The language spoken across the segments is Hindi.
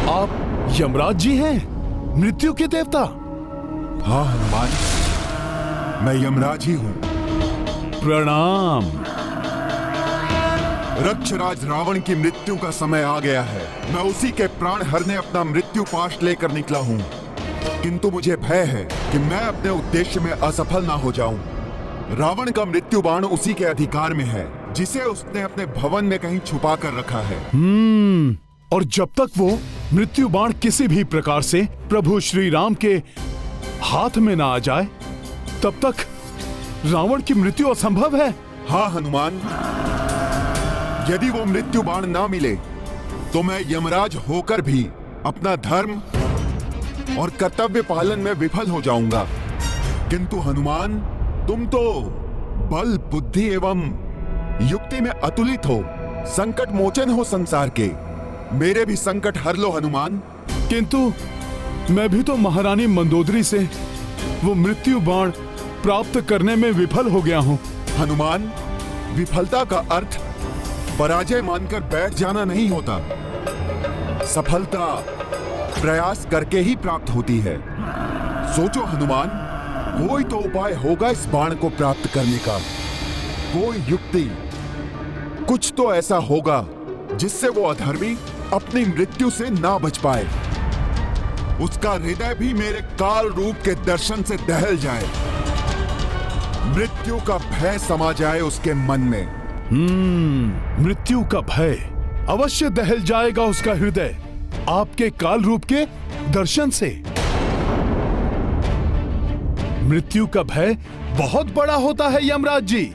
आप यमराज जी हैं, मृत्यु के देवता? हाँ हनुमान, मैं यमराज ही हूँ। प्रणाम। रक्षराज रावण की मृत्यु का समय आ गया है। मैं उसी के प्राण हरने अपना मृत्यु पाश लेकर निकला हूँ, किंतु मुझे भय है कि मैं अपने उद्देश्य में असफल ना हो जाऊं। रावण का मृत्यु बाण उसी के अधिकार में है, जिसे उसने अपने भवन में कहीं छुपा कर रखा है। और जब तक वो मृत्यु बाण किसी भी प्रकार से प्रभु श्री राम के हाथ में ना आ जाए, तब तक रावण की मृत्यु असंभव है। हाँ हनुमान, यदि वो मृत्यु बाण ना मिले तो मैं यमराज होकर भी अपना धर्म और कर्तव्य पालन में विफल हो जाऊंगा। किंतु हनुमान, तुम तो बल, बुद्धि एवं युक्ति में अतुलित हो, संकट मोचन हो संसार के। मेरे भी संकट हर लो हनुमान। किंतु मैं भी तो महारानी मंदोदरी से वो मृत्यु बाण प्राप्त करने में विफल हो गया हूँ। हनुमान, विफलता का अर्थ पराजय मानकर बैठ जाना नहीं होता। सफलता प्रयास करके ही प्राप्त होती है। सोचो हनुमान, कोई तो उपाय होगा इस बाण को प्राप्त करने का, कोई युक्ति, कुछ तो ऐसा होगा जिससे वो अधर्मी अपनी मृत्यु से ना बच पाए, उसका हृदय भी मेरे काल रूप के दर्शन से दहल जाए, मृत्यु का भय समा जाए उसके मन में। मृत्यु का भय अवश्य दहल जाएगा उसका हृदय आपके काल रूप के दर्शन से। मृत्यु का भय बहुत बड़ा होता है यमराज जी।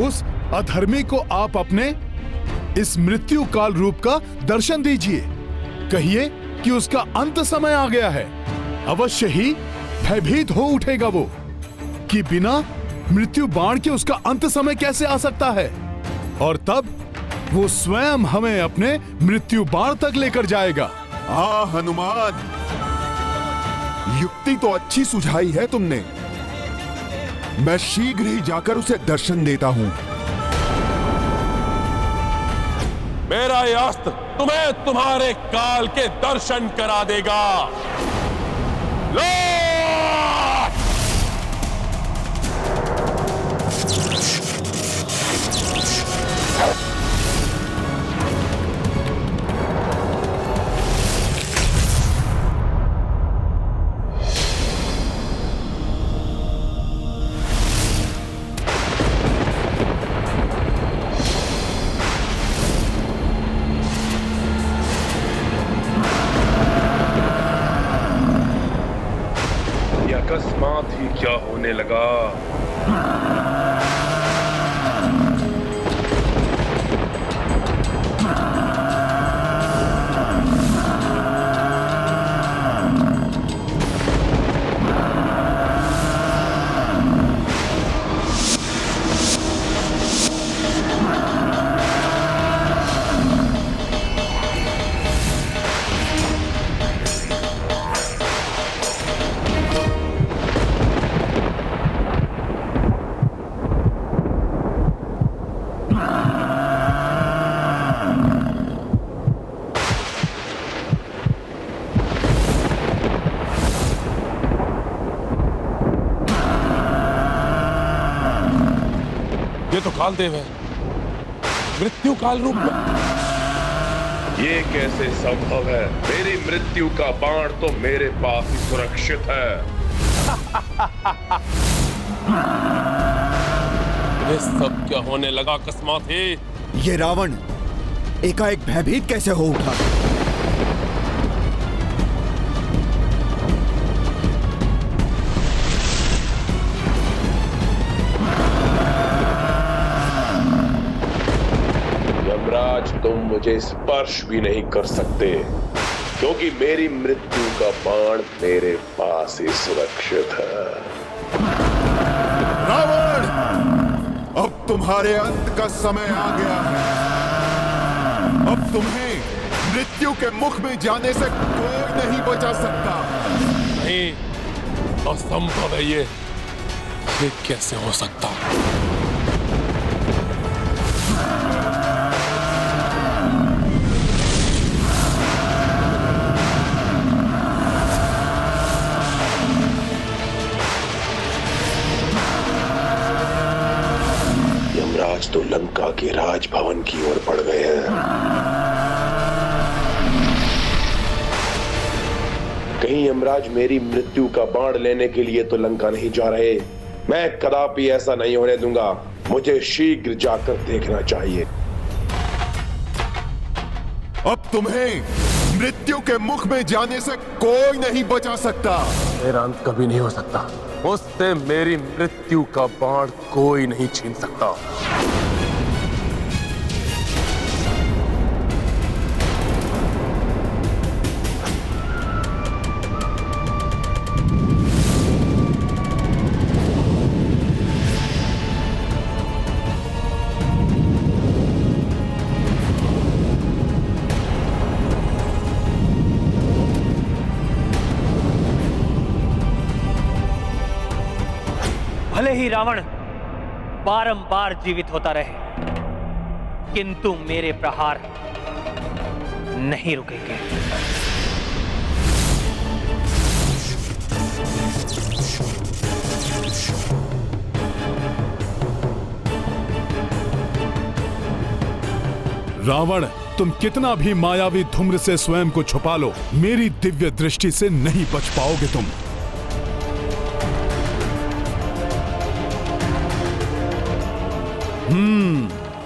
उस अधर्मी को आप अपने इस मृत्यु काल रूप का दर्शन दीजिए। कहिए कि उसका अंत समय आ गया है। अवश्य ही भयभीत हो उठेगा वो कि बिना मृत्यु बाण के उसका अंत समय कैसे आ सकता है, और तब वो स्वयं हमें अपने मृत्यु बाण तक लेकर जाएगा। हाँ हनुमान, युक्ति तो अच्छी सुझाई है तुमने। मैं शीघ्र ही जाकर उसे दर्शन देता हूं। मेरा ये अस्त्र तुम्हें तुम्हारे काल के दर्शन करा देगा। लो! अकस्मात ही क्या होने लगा। ये तो कालदेव है, मृत्यु काल रूप में। ये कैसे संभव है? मेरी मृत्यु का बाण तो मेरे पास ही सुरक्षित है। ये सब क्या होने लगा अकस्मात ही? ये रावण एकाएक भयभीत कैसे हो उठा? यमराज, तुम मुझे स्पर्श भी नहीं कर सकते, क्योंकि मेरी मृत्यु का बाण मेरे पास ही सुरक्षित है। रावण, अब तुम्हारे अंत का समय आ गया है। अब तुम्हें मृत्यु के मुख में जाने से कोई नहीं बचा सकता। नहीं, असंभव है ये कैसे हो सकता? तो लंका के राजभवन की ओर बढ़ गए हैं। कहीं यमराज मेरी मृत्यु का बाण लेने के लिए तो लंका नहीं जा रहे। मैं कदापि ऐसा नहीं होने दूंगा। मुझे शीघ्र जाकर देखना चाहिए। अब तुम्हें मृत्यु के मुख में जाने से कोई नहीं बचा सकता। मेरा अंत कभी नहीं हो सकता। मुझसे मेरी मृत्यु का बाण कोई नहीं छीन सकता। भले ही रावण बारंबार जीवित होता रहे, किंतु मेरे प्रहार नहीं रुकेंगे। रावण, तुम कितना भी मायावी धूम्र से स्वयं को छुपा लो, मेरी दिव्य दृष्टि से नहीं बच पाओगे तुम।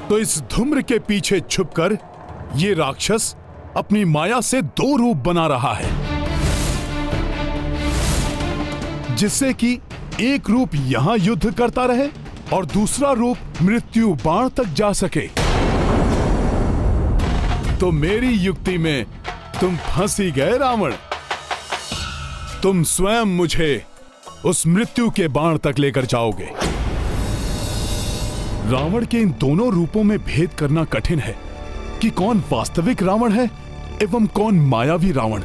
तो इस धूम्र के पीछे छुपकर ये राक्षस अपनी माया से दो रूप बना रहा है, जिससे कि एक रूप यहां युद्ध करता रहे और दूसरा रूप मृत्यु बाण तक जा सके। तो मेरी युक्ति में तुम फंस ही गए रावण। तुम स्वयं मुझे उस मृत्यु के बाण तक लेकर जाओगे। रावण के इन दोनों रूपों में भेद करना कठिन है कि कौन वास्तविक रावण है एवं कौन मायावी रावण।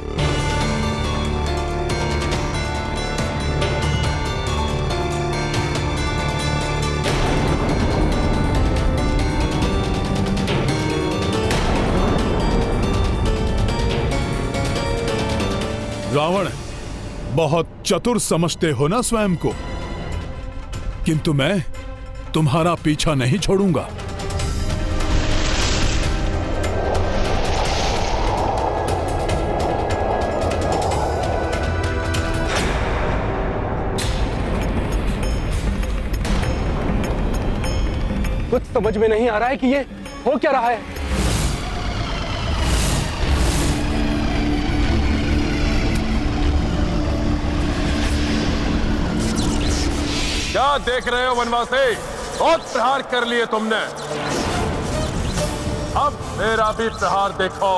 रावण, बहुत चतुर समझते हो ना स्वयं को, किंतु मैं तुम्हारा पीछा नहीं छोड़ूंगा। कुछ समझ में नहीं आ रहा है कि ये हो क्या रहा है। क्या देख रहे हो वनवासी? बहुत प्रहार कर लिए तुमने, अब मेरा भी प्रहार देखो।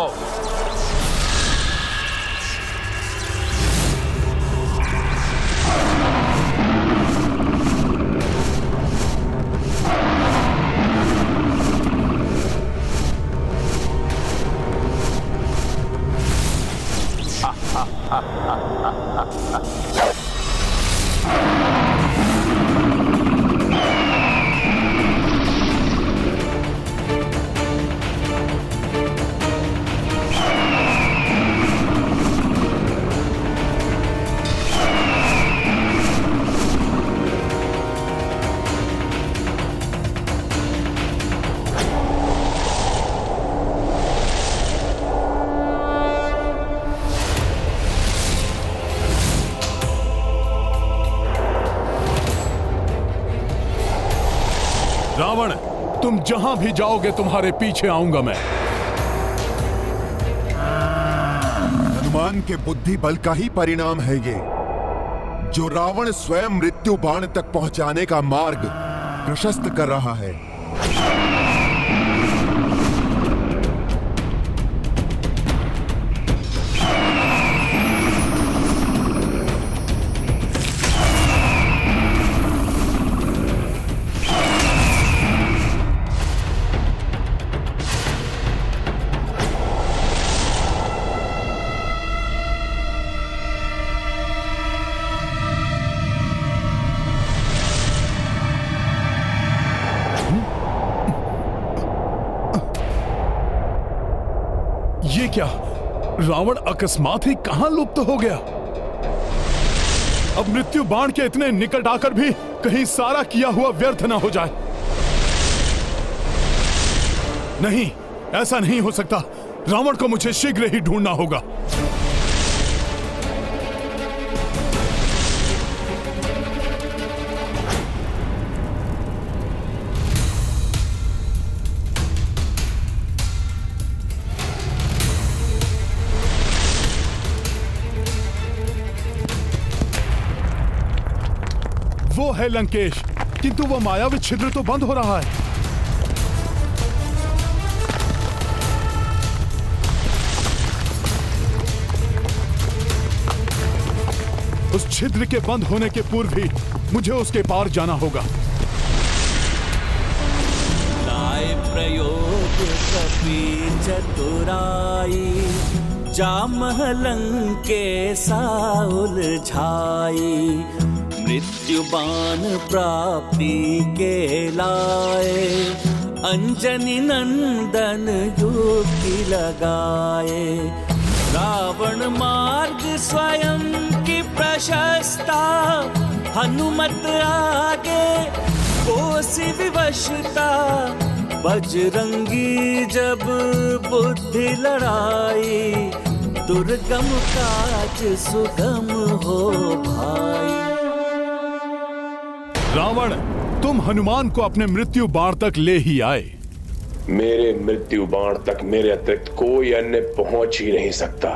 रावण, तुम जहां भी जाओगे तुम्हारे पीछे आऊंगा मैं। हनुमान के बुद्धि बल का ही परिणाम है ये, जो रावण स्वयं मृत्यु बाण तक पहुंचाने का मार्ग प्रशस्त कर रहा है। ये क्या? रावण अकस्मात ही कहां लुप्त हो गया? अब मृत्यु बाण के इतने निकट आकर भी कहीं सारा किया हुआ व्यर्थ ना हो जाए। नहीं, ऐसा नहीं हो सकता। रावण को मुझे शीघ्र ही ढूंढना होगा। वो है लंकेश, किंतु वो मायावी छिद्र तो बंद हो रहा है। उस छिद्र के बंद होने के पूर्व ही मुझे उसके पार जाना होगा। लाए प्रयोग कपि चतुराई, जामहलंके उलझाई। मृत्यु बाण प्राप्ति के लाए, अंजनी नंदन युक्ति लगाए। रावण मार्ग स्वयं की प्रशस्ता, हनुमत आगे कोसी विवशता। बजरंगी जब बुद्धि लड़ाई, दुर्गम काज सुगम हो भाई। रावण, तुम हनुमान को अपने मृत्यु बाण तक ले ही आए। मेरे मृत्यु बाण तक मेरे अतिरिक्त कोई अन्य पहुंच ही नहीं सकता।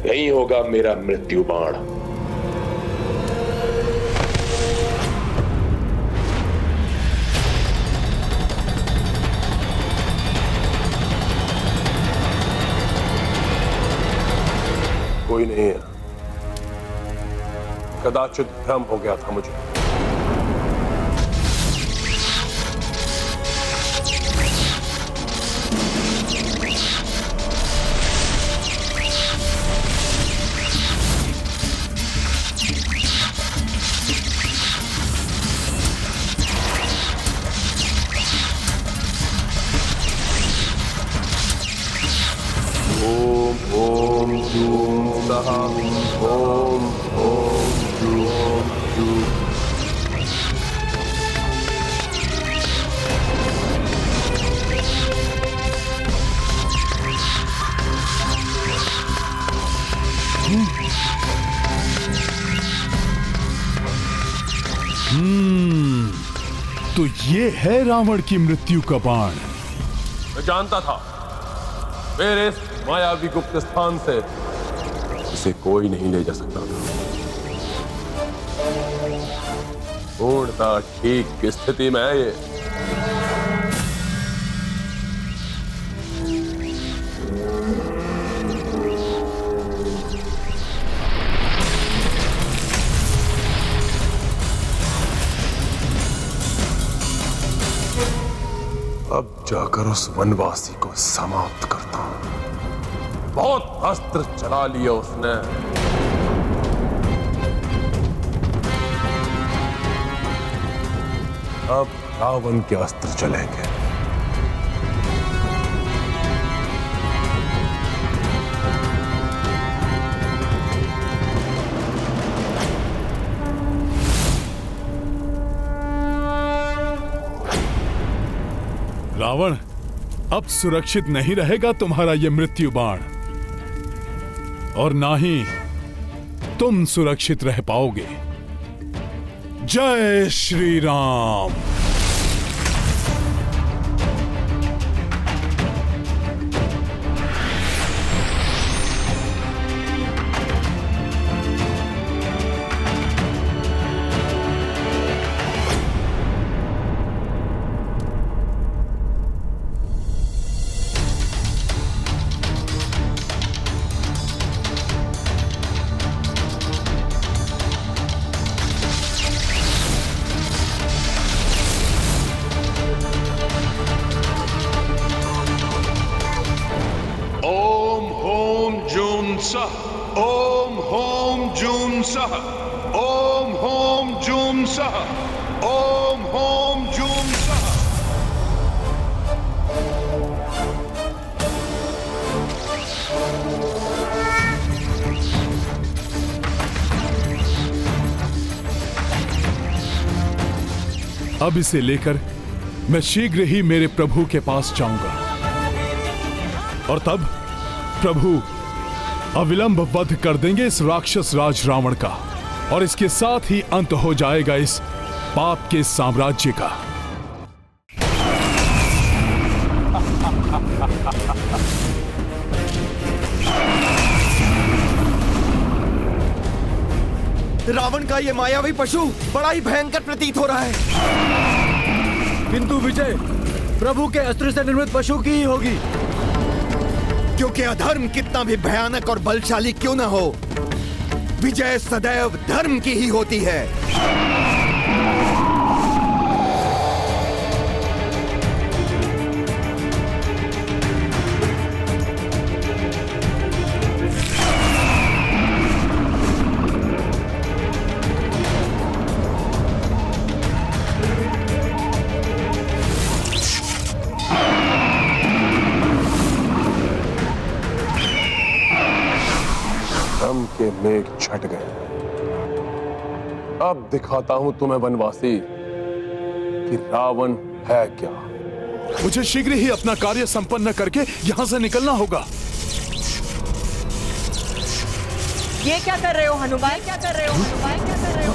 यही होगा मेरा मृत्यु बाण। कोई नहीं है, कदाचित भ्रम हो गया था मुझे। तो ये है रावण की मृत्यु का बाण। मैं जानता था मेरे इस मायावी गुप्त स्थान से इसे कोई नहीं ले जा सकता था। पूर्णतः ठीक की स्थिति में है ये। अब जाकर उस वनवासी को समाप्त करता हूं। बहुत अस्त्र चला लिया उसने। अब रावण के अस्त्र चलेंगे। रावण, अब सुरक्षित नहीं रहेगा तुम्हारा ये मृत्यु बाण, और ना ही तुम सुरक्षित रह पाओगे। जय श्री राम। ओम होम जूम सह, ओम होम जूम सह, ओम होम जूम सह। अब इसे लेकर मैं शीघ्र ही मेरे प्रभु के पास जाऊंगा। और तब प्रभु अविलंब वध कर देंगे इस राक्षस राज रावण का, और इसके साथ ही अंत हो जाएगा इस पाप के साम्राज्य का। रावण का ये मायावी पशु बड़ा ही भयंकर प्रतीत हो रहा है। किंतु विजय प्रभु के अस्त्र से निर्मित पशु की ही होगी, क्योंकि अधर्म कितना भी भयानक और बलशाली क्यों न हो, विजय सदैव धर्म की ही होती है। धर्म के मेघ छट गए। अब दिखाता हूं तुम्हें वनवासी कि रावण है क्या। मुझे शीघ्र ही अपना कार्य संपन्न करके यहाँ से निकलना होगा। ये क्या कर रहे हो हनुमान? क्या कर रहे हो हनुमान? क्या कर रहे हो?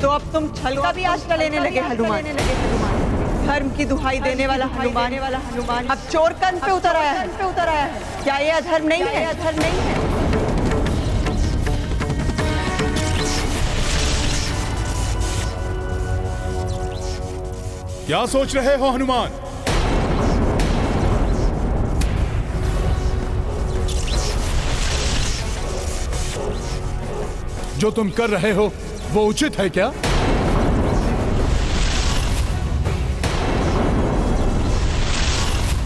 तो अब तुम छल का भी आश्रय लेने लगे हनुमान। धर्म की दुहाई देने वाला हनुमान अब चोर कंध पे उतर आया है। क्या ये अधर्म नहीं है? अधर्म नहीं है। क्या सोच रहे हो हनुमान? जो तुम कर रहे हो वो उचित है क्या?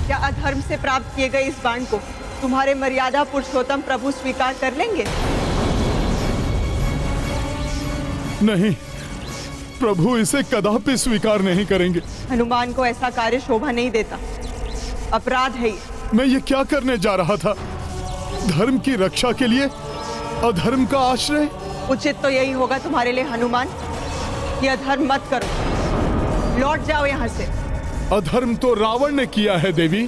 क्या अधर्म से प्राप्त किए गए इस बाण को तुम्हारे मर्यादा पुरुषोत्तम प्रभु स्वीकार कर लेंगे? नहीं, प्रभु इसे कदापि स्वीकार नहीं करेंगे। हनुमान को ऐसा कार्य शोभा नहीं देता, अपराध है ये। मैं ये क्या करने जा रहा था? धर्म की रक्षा के लिए अधर्म का आश्रय? उचित तो यही होगा तुम्हारे लिए हनुमान कि अधर्म मत करो, लौट जाओ यहाँ से। अधर्म तो रावण ने किया है देवी।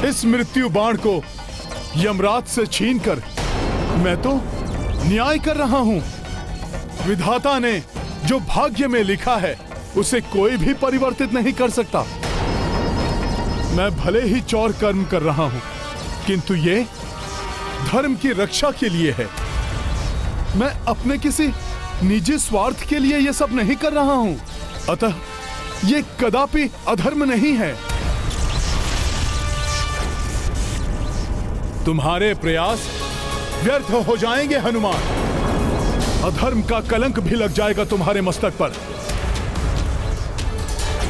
इस मृत्यु बाण को यमराज से छीनकर मैं तो न्याय कर रहा हूं। विधाता ने जो भाग्य में लिखा है उसे कोई भी परिवर्तित नहीं कर सकता। मैं भले ही चौर कर्म कर रहा हूं, किंतु ये धर्म की रक्षा के लिए है। मैं अपने किसी निजी स्वार्थ के लिए ये सब नहीं कर रहा हूं। अतः ये कदापि अधर्म नहीं है। तुम्हारे प्रयास व्यर्थ हो जाएंगे हनुमान। अधर्म का कलंक भी लग जाएगा तुम्हारे मस्तक पर।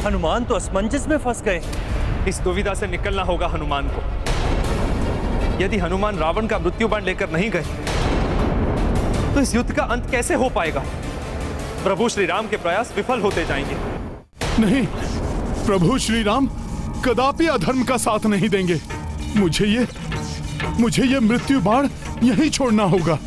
हनुमान तो असमंजस में फंस गए। इस दुविधा से निकलना होगा हनुमान को। यदि हनुमान रावण का मृत्यु बाण लेकर नहीं गए तो इस युद्ध का अंत कैसे हो पाएगा? प्रभु श्री राम के प्रयास विफल होते जाएंगे। नहीं, प्रभु श्री राम कदापि अधर्म का साथ नहीं देंगे। मुझे ये मृत्यु बाण यहीं छोड़ना होगा।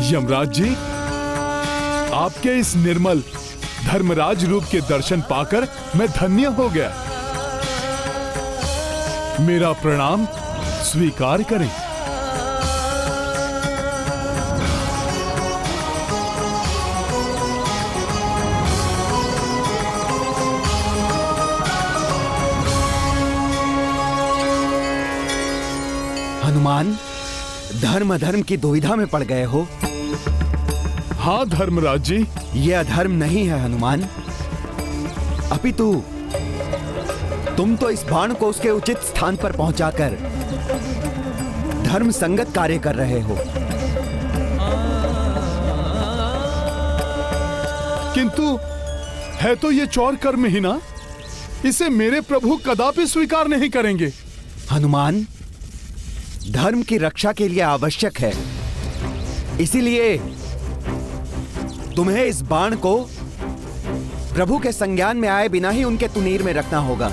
यमराज जी, आपके इस निर्मल धर्मराज रूप के दर्शन पाकर मैं धन्य हो गया। मेरा प्रणाम स्वीकार करें। हनुमान, धर्म अधर्म की दुविधा में पड़ गए हो। हाँ धर्मराज जी। ये अधर्म नहीं है हनुमान, अपितु तुम तो इस बाण को उसके उचित स्थान पर पहुंचाकर धर्म संगत कार्य कर रहे हो। किंतु है तो ये चौर कर्म ही ना, इसे मेरे प्रभु कदापि स्वीकार नहीं करेंगे। हनुमान, धर्म की रक्षा के लिए आवश्यक है, इसीलिए तुम्हें इस बाण को प्रभु के संज्ञान में आए बिना ही उनके तुनीर में रखना होगा।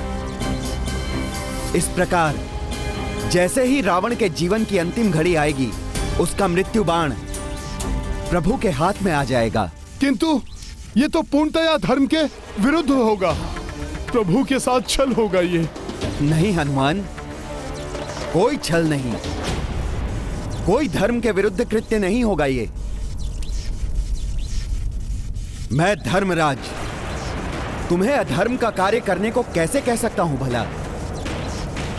इस प्रकार जैसे ही रावण के जीवन की अंतिम घड़ी आएगी, उसका मृत्यु बाण प्रभु के हाथ में आ जाएगा। किंतु ये तो पूर्णतया धर्म के विरुद्ध होगा, प्रभु के साथ छल होगा ये। नहीं हनुमान, कोई छल नहीं, कोई धर्म के विरुद्ध कृत्य नहीं होगा ये। मैं धर्मराज तुम्हें अधर्म का कार्य करने को कैसे कह सकता हूं भला?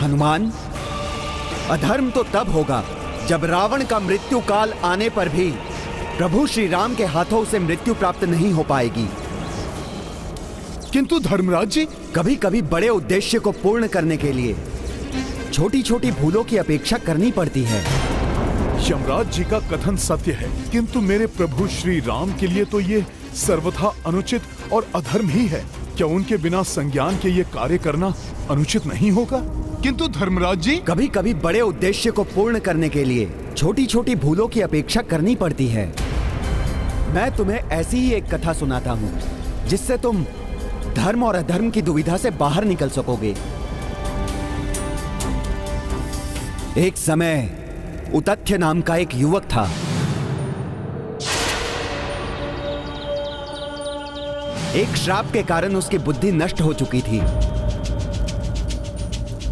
हनुमान, अधर्म तो तब होगा जब रावण का मृत्यु काल आने पर भी प्रभु श्री राम के हाथों से मृत्यु प्राप्त नहीं हो पाएगी। किंतु धर्मराज जी, कभी कभी बड़े उद्देश्य को पूर्ण करने के लिए छोटी छोटी भूलों की अपेक्षा करनी पड़ती है। यमराज जी का कथन सत्य है, किंतु मेरे प्रभु श्री राम के लिए तो ये सर्वथा अनुचित और अधर्म ही है। क्या उनके बिना संज्ञान के ये कार्य करना अनुचित नहीं होगा? किंतु धर्मराज जी, कभी कभी बड़े उद्देश्य को पूर्ण करने के लिए छोटी छोटी भूलों की अपेक्षा करनी पड़ती है। मैं तुम्हें ऐसी ही एक कथा सुनाता हूँ जिससे तुम धर्म और अधर्म की दुविधा से बाहर निकल सकोगे। एक समय उतथ्य नाम का एक युवक था। एक श्राप के कारण उसकी बुद्धि नष्ट हो चुकी थी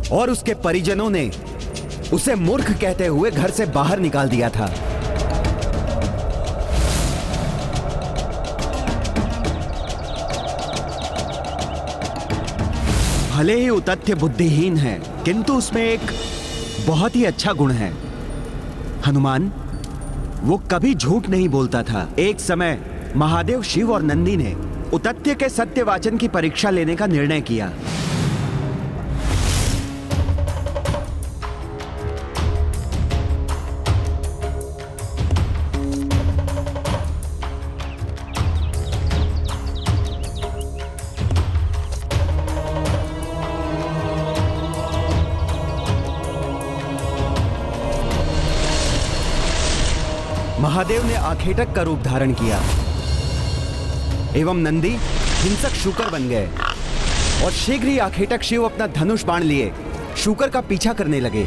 और उसके परिजनों ने उसे मूर्ख कहते हुए घर से बाहर निकाल दिया था। भले ही उतथ्य बुद्धिहीन है, किंतु उसमें एक बहुत ही अच्छा गुण है। हनुमान, वो कभी झूठ नहीं बोलता था। एक समय महादेव, शिव और नंदी ने उतथ्य के सत्यवाचन की परीक्षा लेने का निर्णय किया। महादेव ने आखेटक का रूप धारण किया एवं नंदी हिंसक शूकर बन गए और शीघ्र ही आखेटक शिव अपना धनुष बाण लिए शूकर का पीछा करने लगे।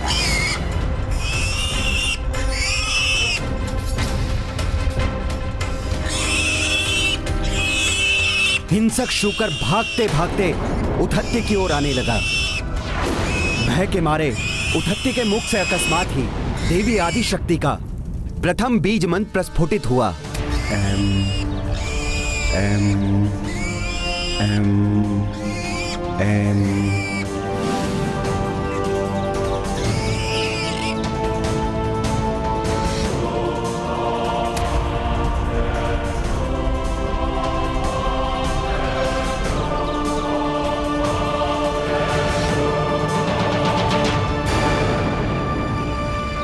हिंसक शूकर भागते भागते उतथ्य की ओर आने लगा। भय के मारे उतथ्य के मुख से अकस्मात ही देवी आदि शक्ति का प्रथम बीज मंत्र प्रस्फुटित हुआ।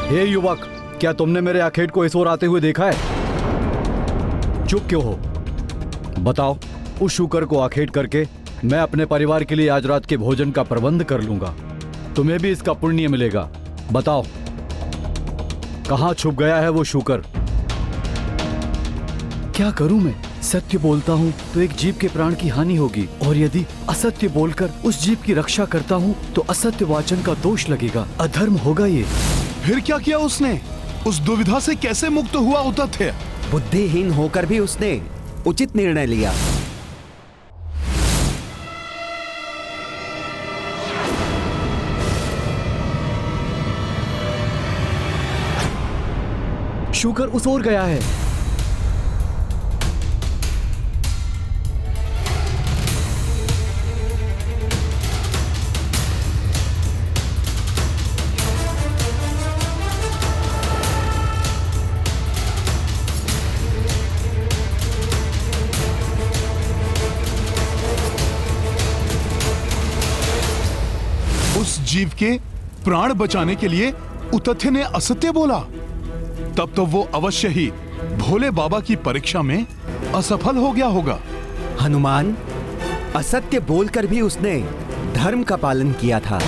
हे युवक, क्या तुमने मेरे आखेट को इस ओर आते हुए देखा है? चुप क्यों हो? बताओ। उस शूकर को आखेट करके मैं अपने परिवार के लिए आज रात के भोजन का प्रबंध कर लूंगा। तुम्हें भी इसका पुण्य मिलेगा। बताओ, कहाँ छुप गया है वो शूकर? क्या करूं मैं? सत्य बोलता हूं तो एक जीव के प्राण की हानि होगी, और यदि असत्य बोलकर उस जीव की रक्षा करता हूं तो असत्य वाचन का दोष लगेगा। अधर्म होगा ये। फिर क्या किया उसने? उस दुविधा से कैसे मुक्त हुआ उतथ्य? बुद्धिहीन होकर भी उसने उचित निर्णय लिया। शूकर उस ओर गया है। जीव के प्राण बचाने के लिए उतथ्य ने असत्य बोला, तब तो वो अवश्य ही भोले बाबा की परीक्षा में असफल हो गया होगा। हनुमान, असत्य बोलकर भी उसने धर्म का पालन किया था।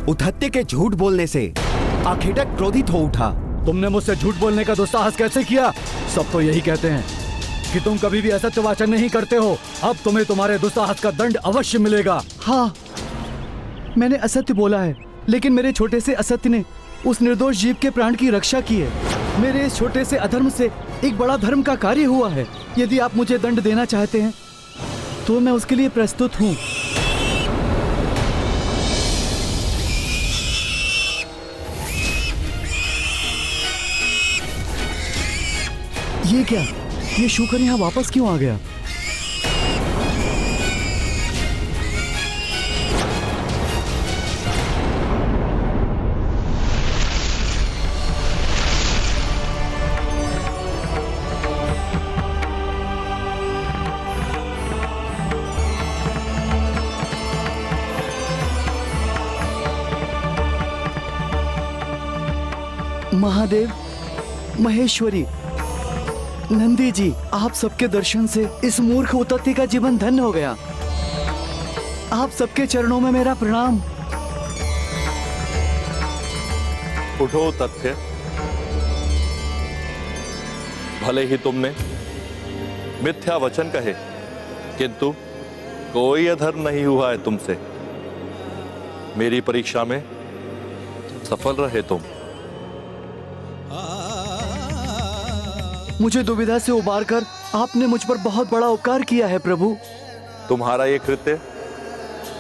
उद्धत्य के झूठ बोलने से आखेटक क्रोधित हो उठा। तुमने मुझसे झूठ बोलने का दुस्साहस कैसे किया? सब तो यही कहते हैं कि तुम कभी भी असत्य वाचन नहीं करते हो। अब तुम्हें तुम्हारे दुस्साहस का दंड अवश्य मिलेगा। हाँ, मैंने असत्य बोला है, लेकिन मेरे छोटे से असत्य ने उस निर्दोष जीव के प्राण की रक्षा की है। मेरे इस छोटे से अधर्म से एक बड़ा धर्म का कार्य हुआ है। यदि आप मुझे दंड देना चाहते हैं तो मैं उसके लिए प्रस्तुत हूँ। ये क्या? ये शूकर यहाँ वापस क्यों आ गया? महादेव, महेश्वरी, नंदी जी, आप सबके दर्शन से इस मूर्ख उतत्ती का जीवन धन्य हो गया। आप सबके चरणों में मेरा प्रणाम। उठो तथ्य, भले ही तुमने मिथ्या वचन कहे, किंतु कोई अधर्म नहीं हुआ है तुमसे। मेरी परीक्षा में सफल रहे तुम। मुझे दुविधा से उबारकर आपने मुझ पर बहुत बड़ा उपकार किया है प्रभु। तुम्हारा ये कृत्य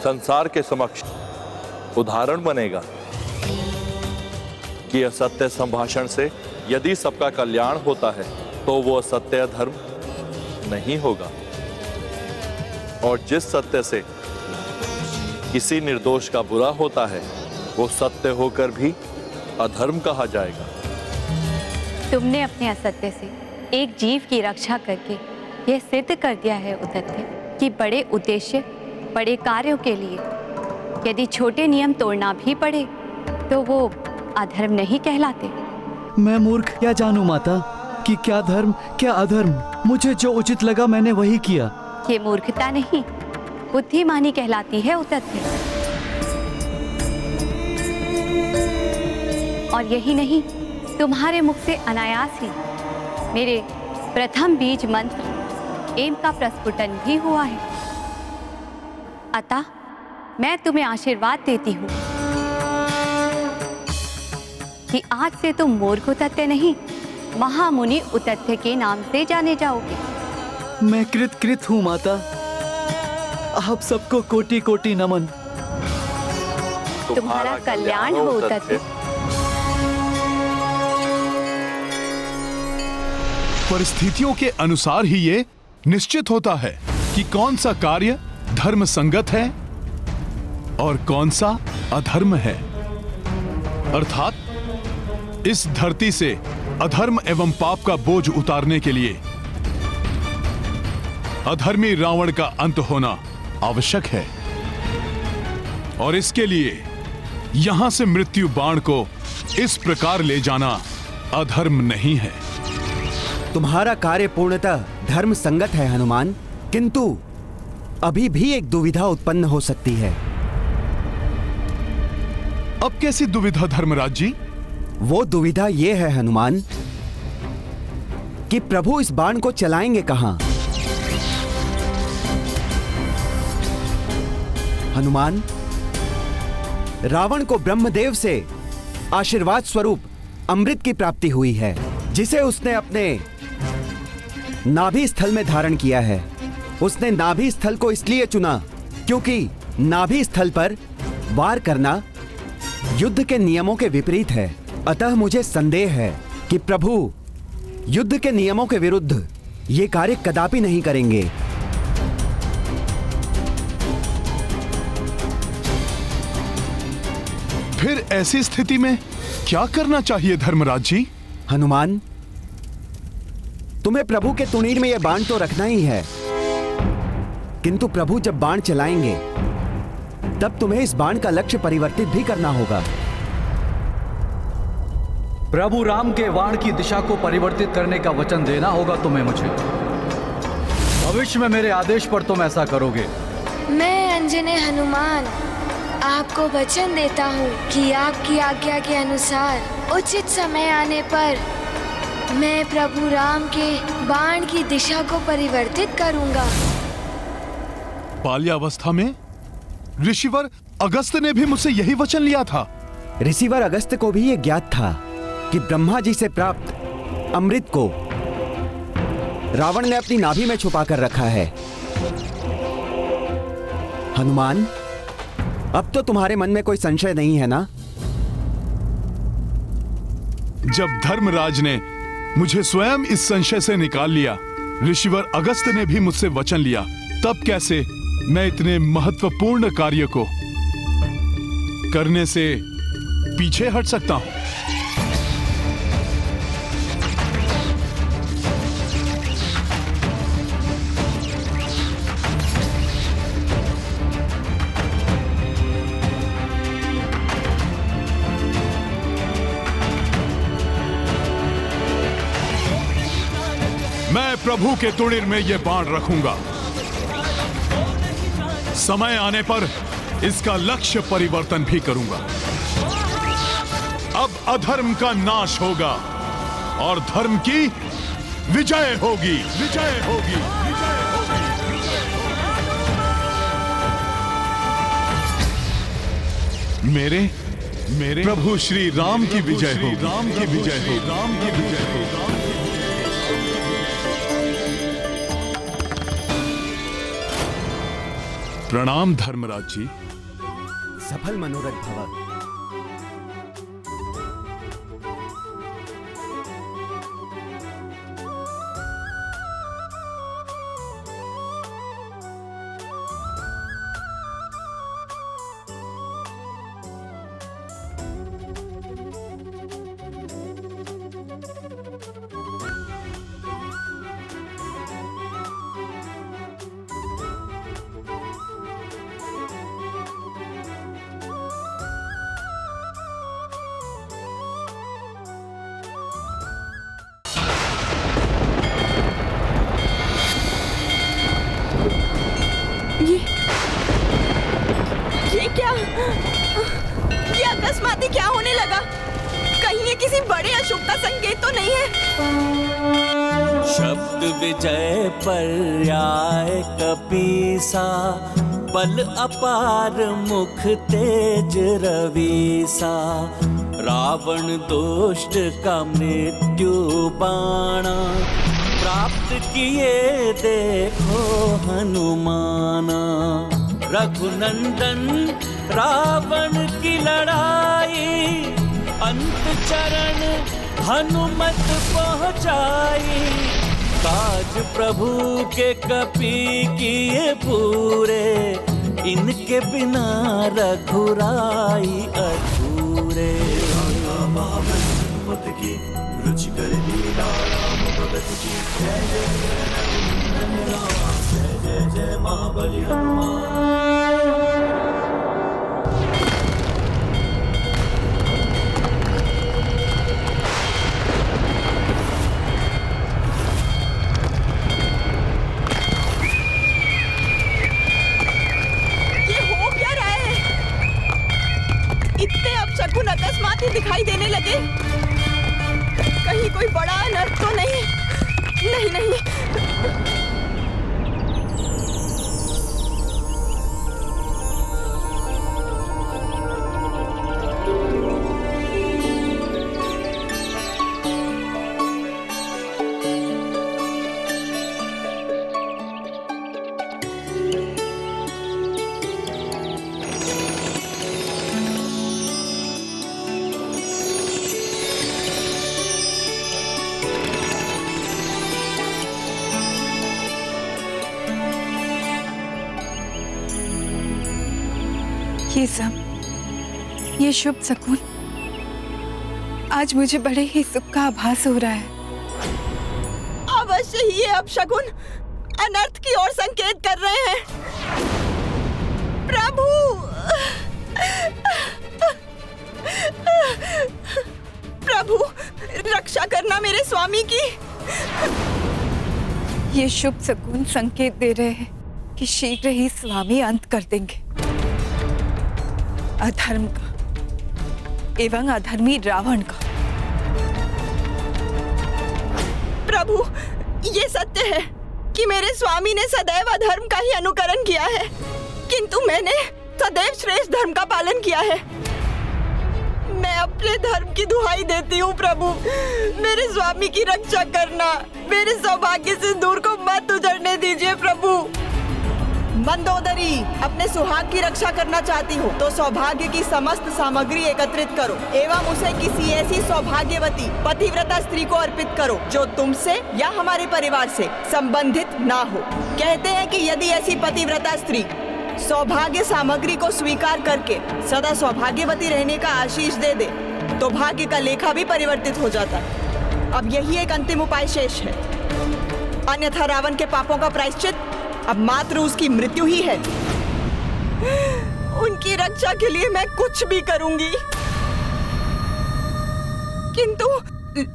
संसार के समक्ष उदाहरण बनेगा कि असत्य संभाषण से यदि सबका कल्याण होता है तो वो असत्य धर्म नहीं होगा, और जिस सत्य से किसी निर्दोष का बुरा होता है वो सत्य होकर भी अधर्म कहा जाएगा। तुमने अपने असत्य से एक जीव की रक्षा करके यह सिद्ध कर दिया है उद्धत्य कि बड़े उद्देश्य, बड़े कार्यों के लिए यदि छोटे नियम तोड़ना भी पड़े तो वो अधर्म नहीं कहलाते। मैं मूर्ख क्या जानूं माता कि क्या धर्म क्या अधर्म। मुझे जो उचित लगा मैंने वही किया। ये मूर्खता नहीं, बुद्धिमानी कहलाती है उद्धत्य। और यही नहीं, तुम्हारे मुख से अनायास ही मेरे प्रथम बीज मंत्र एम का प्रस्फुटन भी हुआ है। अतः मैं तुम्हें आशीर्वाद देती हूँ कि आज से तुम मूर्ख उतत्य नहीं, महामुनि उतत्य के नाम से जाने जाओगे। मैं कृत हूँ माता। आप सबको कोटि कोटि नमन। तुम्हारा कल्याण हो उतत्य। परिस्थितियों के अनुसार ही ये निश्चित होता है कि कौन सा कार्य धर्म संगत है और कौन सा अधर्म है। अर्थात इस धरती से अधर्म एवं पाप का बोझ उतारने के लिए अधर्मी रावण का अंत होना आवश्यक है, और इसके लिए यहां से मृत्यु बाण को इस प्रकार ले जाना अधर्म नहीं है। तुम्हारा कार्य पूर्णतः धर्म संगत है हनुमान, किंतु अभी भी एक दुविधा उत्पन्न हो सकती है। अब कैसी दुविधा धर्मराज जी? वो दुविधा ये है हनुमान कि प्रभु इस बाण को चलाएंगे कहां। हनुमान, रावण को ब्रह्मदेव से आशीर्वाद स्वरूप अमृत की प्राप्ति हुई है, जिसे उसने अपने नाभि स्थल में धारण किया है। उसने नाभि स्थल को इसलिए चुना क्योंकि नाभि स्थल पर वार करना युद्ध के नियमों के विपरीत है। अतः मुझे संदेह है कि प्रभु युद्ध के नियमों के विरुद्ध ये कार्य कदापि नहीं करेंगे। फिर ऐसी स्थिति में क्या करना चाहिए धर्मराज जी? हनुमान, तुम्हें प्रभु के तुनीर में यह बाण तो रखना ही है, किंतु प्रभु जब बाण चलाएंगे तब तुम्हें इस बाण का लक्ष्य परिवर्तित भी करना होगा। प्रभु राम के बाण की दिशा को परिवर्तित करने का वचन देना होगा तुम्हें मुझे। भविष्य में मेरे आदेश पर तुम ऐसा करोगे। मैं अंजने हनुमान आपको वचन देता हूँ कि आपकी आज्ञा के अनुसार उचित समय आने पर मैं प्रभु राम के बाण की दिशा को परिवर्तित करूंगा। बाल्यावस्था में ऋषिवर अगस्त ने भी मुझसे यही वचन लिया था। ऋषिवर अगस्त को भी ये ज्ञात था कि ब्रह्मा जी से प्राप्त अमृत को रावण ने अपनी नाभि में छुपा कर रखा है। हनुमान, अब तो तुम्हारे मन में कोई संशय नहीं है ना? जब धर्मराज ने मुझे स्वयं इस संशय से निकाल लिया, ऋषिवर अगस्त ने भी मुझसे वचन लिया, तब कैसे मैं इतने महत्वपूर्ण कार्य को करने से पीछे हट सकता हूं? मैं प्रभु के तुड़िर में यह बाण रखूंगा। समय आने पर इसका लक्ष्य परिवर्तन भी करूंगा। अब अधर्म का नाश होगा और धर्म की विजय होगी, विजय होगी, विजय होगी। मेरे प्रभु श्री राम की विजय होगी, राम की विजय होगी, राम की विजय होगी। प्रणाम धर्मराज जी। सफल मनोरथ भव। ये क्या? ये अकस्मात क्या होने लगा? कहीं ये किसी बड़े अशुभ का संकेत तो नहीं है? शब्द विजय पर्याय कपीसा, बल अपार मुख तेज रवीसा। रावण दुष्ट का मृत्यु बाणा, प्राप्त किए देखो हनुमाना। रघुनंदन रावण की लड़ाई, अंत चरण हनुमत पहुँचाई। काज प्रभु के कपि किए पूरे, इनके बिना रघुराई अधूरे। की रुचि कर लीला राम भगत की, जय जय जय महाबली हनुमान। शकुन अकस्मात ही दिखाई देने लगे। कहीं कोई बड़ा अनर्थ तो नहीं? नहीं नहीं। ये शुभ शकुन, आज मुझे बड़े ही सुख का आभास हो रहा है। अवश्य ही ये अपशकुन अनर्थ की ओर संकेत कर रहे हैं। प्रभु, प्रभु रक्षा करना मेरे स्वामी की। ये शुभ शकुन संकेत दे रहे हैं कि शीघ्र ही स्वामी अंत कर देंगे अधर्म का एवं अधर्मी रावण का। प्रभु, ये सत्य है कि मेरे स्वामी ने सदैव अधर्म का ही अनुकरण किया है, किंतु मैंने सदैव श्रेष्ठ धर्म का पालन किया है। मैं अपने धर्म की दुहाई देती हूँ प्रभु, मेरे स्वामी की रक्षा करना, मेरे सौभाग्य सिंदूर को मत उजड़ने दीजिए प्रभु। मंदोदरी, अपने सुहाग की रक्षा करना चाहती हो तो सौभाग्य की समस्त सामग्री एकत्रित करो एवं उसे किसी ऐसी सौभाग्यवती पतिव्रता स्त्री को अर्पित करो जो तुमसे या हमारे परिवार से संबंधित ना हो। कहते हैं कि यदि ऐसी पतिव्रता स्त्री सौभाग्य सामग्री को स्वीकार करके सदा सौभाग्यवती रहने का आशीष दे दे तो भाग्य का लेखा भी परिवर्तित हो जाता है। अब यही एक अंतिम उपाय शेष है, अन्यथा रावण के पापों का प्रायश्चित अब मात्र उसकी मृत्यु ही है। उनकी रक्षा के लिए मैं कुछ भी करूंगी, किंतु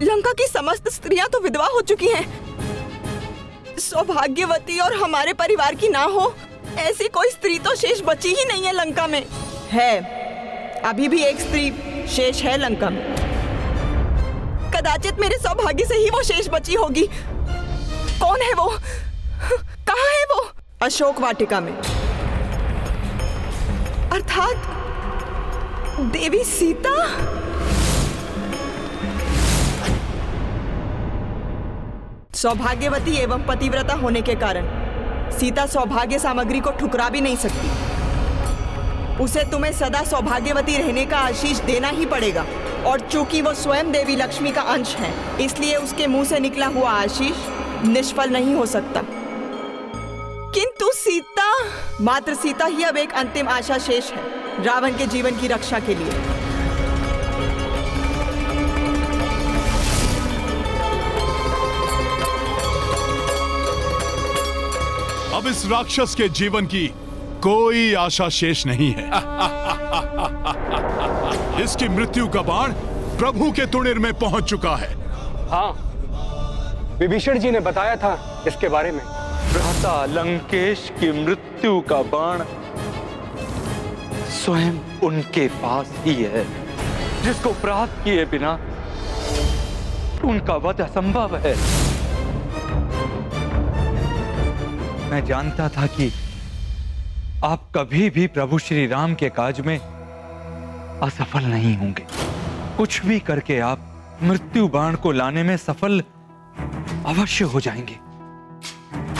लंका की समस्त स्त्रियां तो विधवा हो चुकी हैं। सौभाग्यवती और हमारे परिवार की ना हो ऐसी कोई स्त्री तो शेष बची ही नहीं है लंका में। है, अभी भी एक स्त्री शेष है लंका में। कदाचित मेरे सौभाग्य से ही वो शेष बची होगी। कौन है वो? कहाँ है वो? अशोक वाटिका में, अर्थात देवी सीता। सौभाग्यवती एवं पतिव्रता होने के कारण सीता सौभाग्य सामग्री को ठुकरा भी नहीं सकती। उसे तुम्हें सदा सौभाग्यवती रहने का आशीष देना ही पड़ेगा, और चूंकि वो स्वयं देवी लक्ष्मी का अंश है, इसलिए उसके मुंह से निकला हुआ आशीष निष्फल नहीं हो सकता। किंतु सीता, मात्र सीता ही अब एक अंतिम आशा शेष है रावण के जीवन की रक्षा के लिए। अब इस राक्षस के जीवन की कोई आशा शेष नहीं है। इसकी मृत्यु का बाण प्रभु के तुणिर में पहुंच चुका है। हाँ, विभीषण जी ने बताया था इसके बारे में। भ्राता लंकेश की मृत्यु का बाण स्वयं उनके पास ही है, जिसको प्राप्त किए बिना उनका वध असंभव है। मैं जानता था कि आप कभी भी प्रभु श्री राम के काज में असफल नहीं होंगे। कुछ भी करके आप मृत्यु बाण को लाने में सफल अवश्य हो जाएंगे।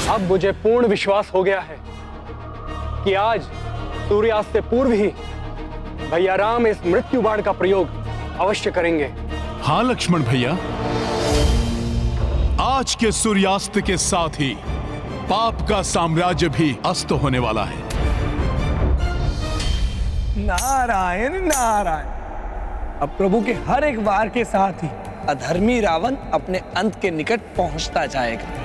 अब मुझे पूर्ण विश्वास हो गया है कि आज सूर्यास्त से पूर्व ही भैया राम इस मृत्यु बाण का प्रयोग अवश्य करेंगे। हाँ लक्ष्मण भैया, आज के सूर्यास्त के साथ ही पाप का साम्राज्य भी अस्त होने वाला है। नारायण नारायण। अब प्रभु के हर एक वार के साथ ही अधर्मी रावण अपने अंत के निकट पहुंचता जाएगा।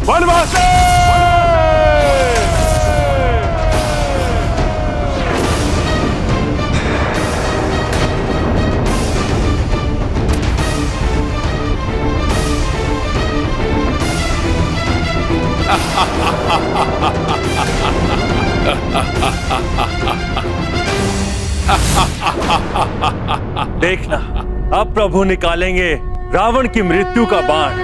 वनवासी। देखना, अब प्रभु निकालेंगे रावण की मृत्यु का बाण।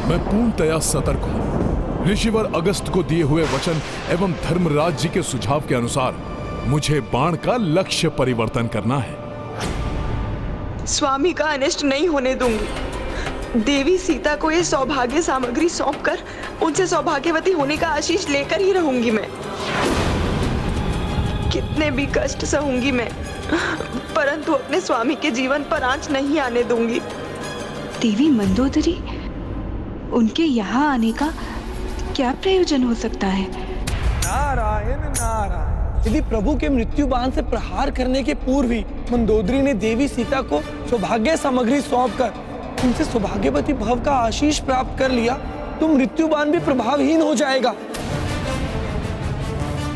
मैं पूर्णतया सतर्क हूं। ऋषिवर अगस्त को दिए हुए वचन एवं धर्मराज जी के सुझाव के अनुसार मुझे बाण का लक्ष्य परिवर्तन करना है। स्वामी का अनिष्ट नहीं होने दूंगी। देवी सीता को ये सौभाग्य सामग्री सौंपकर उनसे सौभाग्यवती होने का आशीष लेकर ही रहूंगी मैं। कितने भी कष्ट सहूंगी मैं, परंतु अपने स्वामी के जीवन पर आंच नहीं आने दूंगी। देवी मंदोदरी, उनके यहाँ आने का क्या प्रयोजन हो सकता है? नारायण नारायण। यदि प्रभु के मृत्यु बाण से प्रहार करने के पूर्व ही मंदोदरी ने देवी सीता को सौभाग्य सामग्री सौंपकर उनसे सौभाग्यवती भव का आशीष प्राप्त कर लिया, तो मृत्यु बाण भी प्रभावहीन हो जाएगा।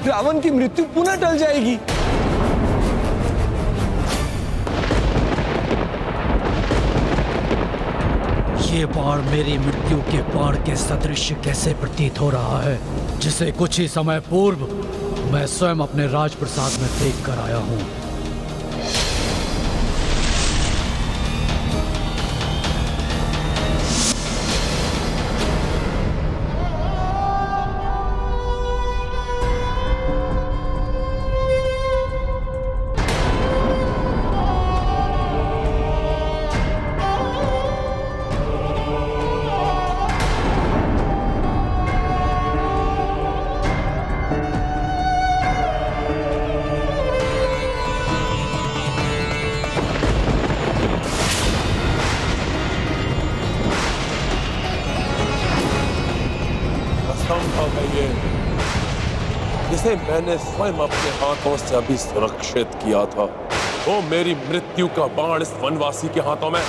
रावण की मृत्यु पुनः टल जाएगी। ये बाण मेरी मृत्यु के बाण के सदृश कैसे प्रतीत हो रहा है, जिसे कुछ ही समय पूर्व मैं स्वयं अपने राजप्रसाद में देख कर आया हूं। है ये, जिसे मैंने स्वयं अपने हाथों से अभी सुरक्षित किया था, वो मेरी मृत्यु का बाण इस वनवासी के हाथों में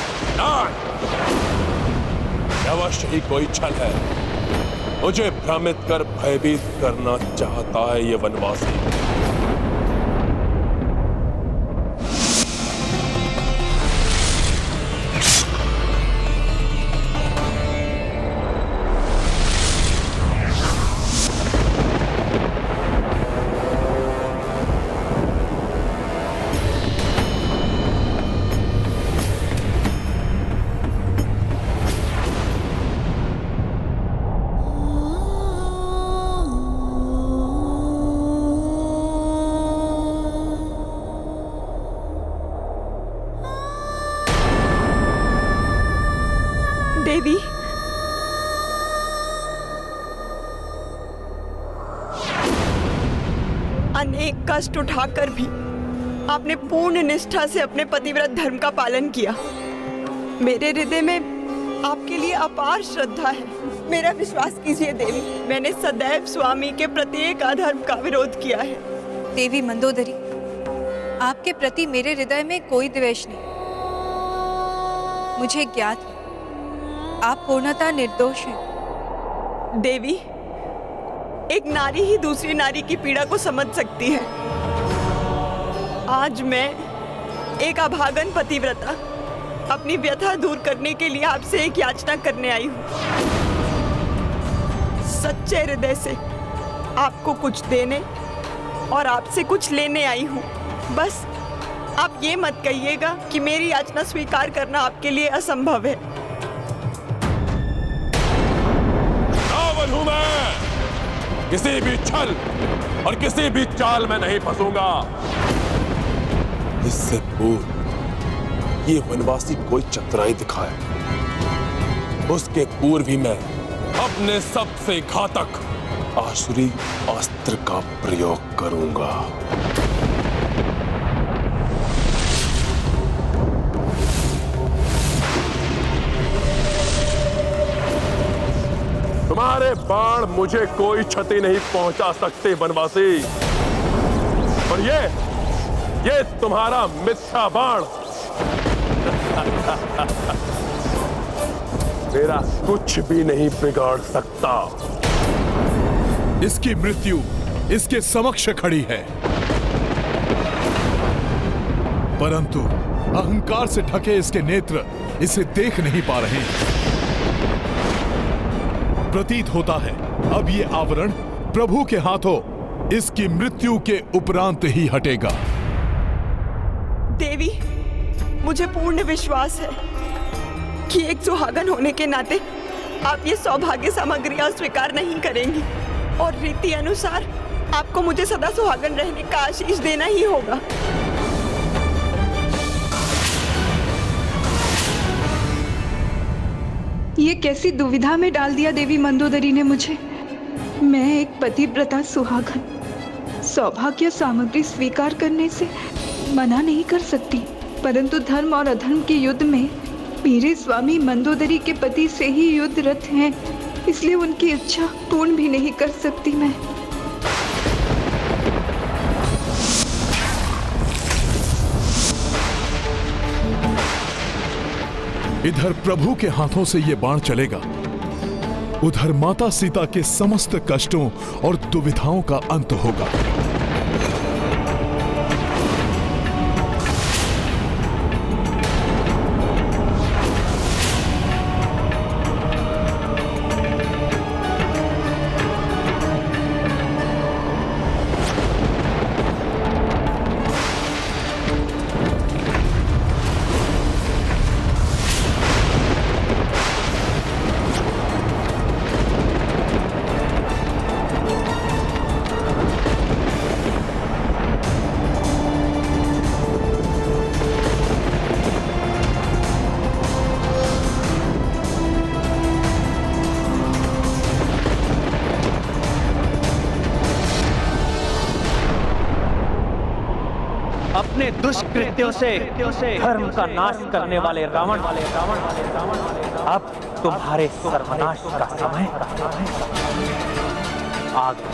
अवश्य ही कोई छल है। मुझे भ्रमित कर भयभीत करना चाहता है ये वनवासी। देवी, अनेक कष्ट उठाकर भी आपने पूर्ण निष्ठा से अपने पतिव्रत धर्म का पालन किया। मेरे हृदय में आपके लिए अपार श्रद्धा है। मेरा विश्वास कीजिए देवी, मैंने सदैव स्वामी के प्रत्येक अधर्म का विरोध किया है। देवी मंदोदरी, आपके प्रति मेरे हृदय में कोई द्वेष नहीं। मुझे ज्ञात है आप पूर्णतः निर्दोष हैं। देवी, एक नारी ही दूसरी नारी की पीड़ा को समझ सकती है। आज मैं एक अभागन पतिव्रता अपनी व्यथा दूर करने के लिए आपसे एक याचना करने आई हूँ। सच्चे हृदय से आपको कुछ देने और आपसे कुछ लेने आई हूँ। बस आप ये मत कहिएगा कि मेरी याचना स्वीकार करना आपके लिए असंभव है। रावण हूं मैं, किसी भी छल और किसी भी चाल में नहीं फंसूंगा। इससे पूर्व ये वनवासी कोई चतुराई दिखाए, उसके पूर्व ही मैं अपने सबसे घातक आसुरी अस्त्र का प्रयोग करूंगा। तुम्हारे बाण मुझे कोई क्षति नहीं पहुंचा सकते वनवासी, और ये तुम्हारा मिथ्या बाण मेरा कुछ भी नहीं बिगाड़ सकता। इसकी मृत्यु इसके समक्ष खड़ी है, परंतु अहंकार से ढके इसके नेत्र इसे देख नहीं पा रहे हैं। प्रतीत होता है अब ये आवरण प्रभु के हाथों इसकी मृत्यु के उपरांत ही हटेगा। देवी, मुझे पूर्ण विश्वास है कि एक सुहागन होने के नाते आप ये सौभाग्य सामग्री अस्वीकार नहीं करेंगी, और रीति अनुसार आपको मुझे सदा सुहागन रहने का आशीष देना ही होगा। ये कैसी दुविधा में डाल दिया देवी मंदोदरी ने मुझे। मैं एक पतिव्रता सुहागन सौभाग्य सामग्री स्वीकार करने से मना नहीं कर सकती, परंतु धर्म और अधर्म के युद्ध में मेरे स्वामी मंदोदरी के पति से ही युद्धरत हैं, इसलिए उनकी इच्छा पूर्ण भी नहीं कर सकती मैं। इधर प्रभु के हाथों से ये बाण चलेगा, उधर माता सीता के समस्त कष्टों और दुविधाओं का अंत होगा। अपने दुष्कृत्यों से धर्म का नाश करने वाले रावण अब तुम्हारे सर्वनाश का समय। आ गया।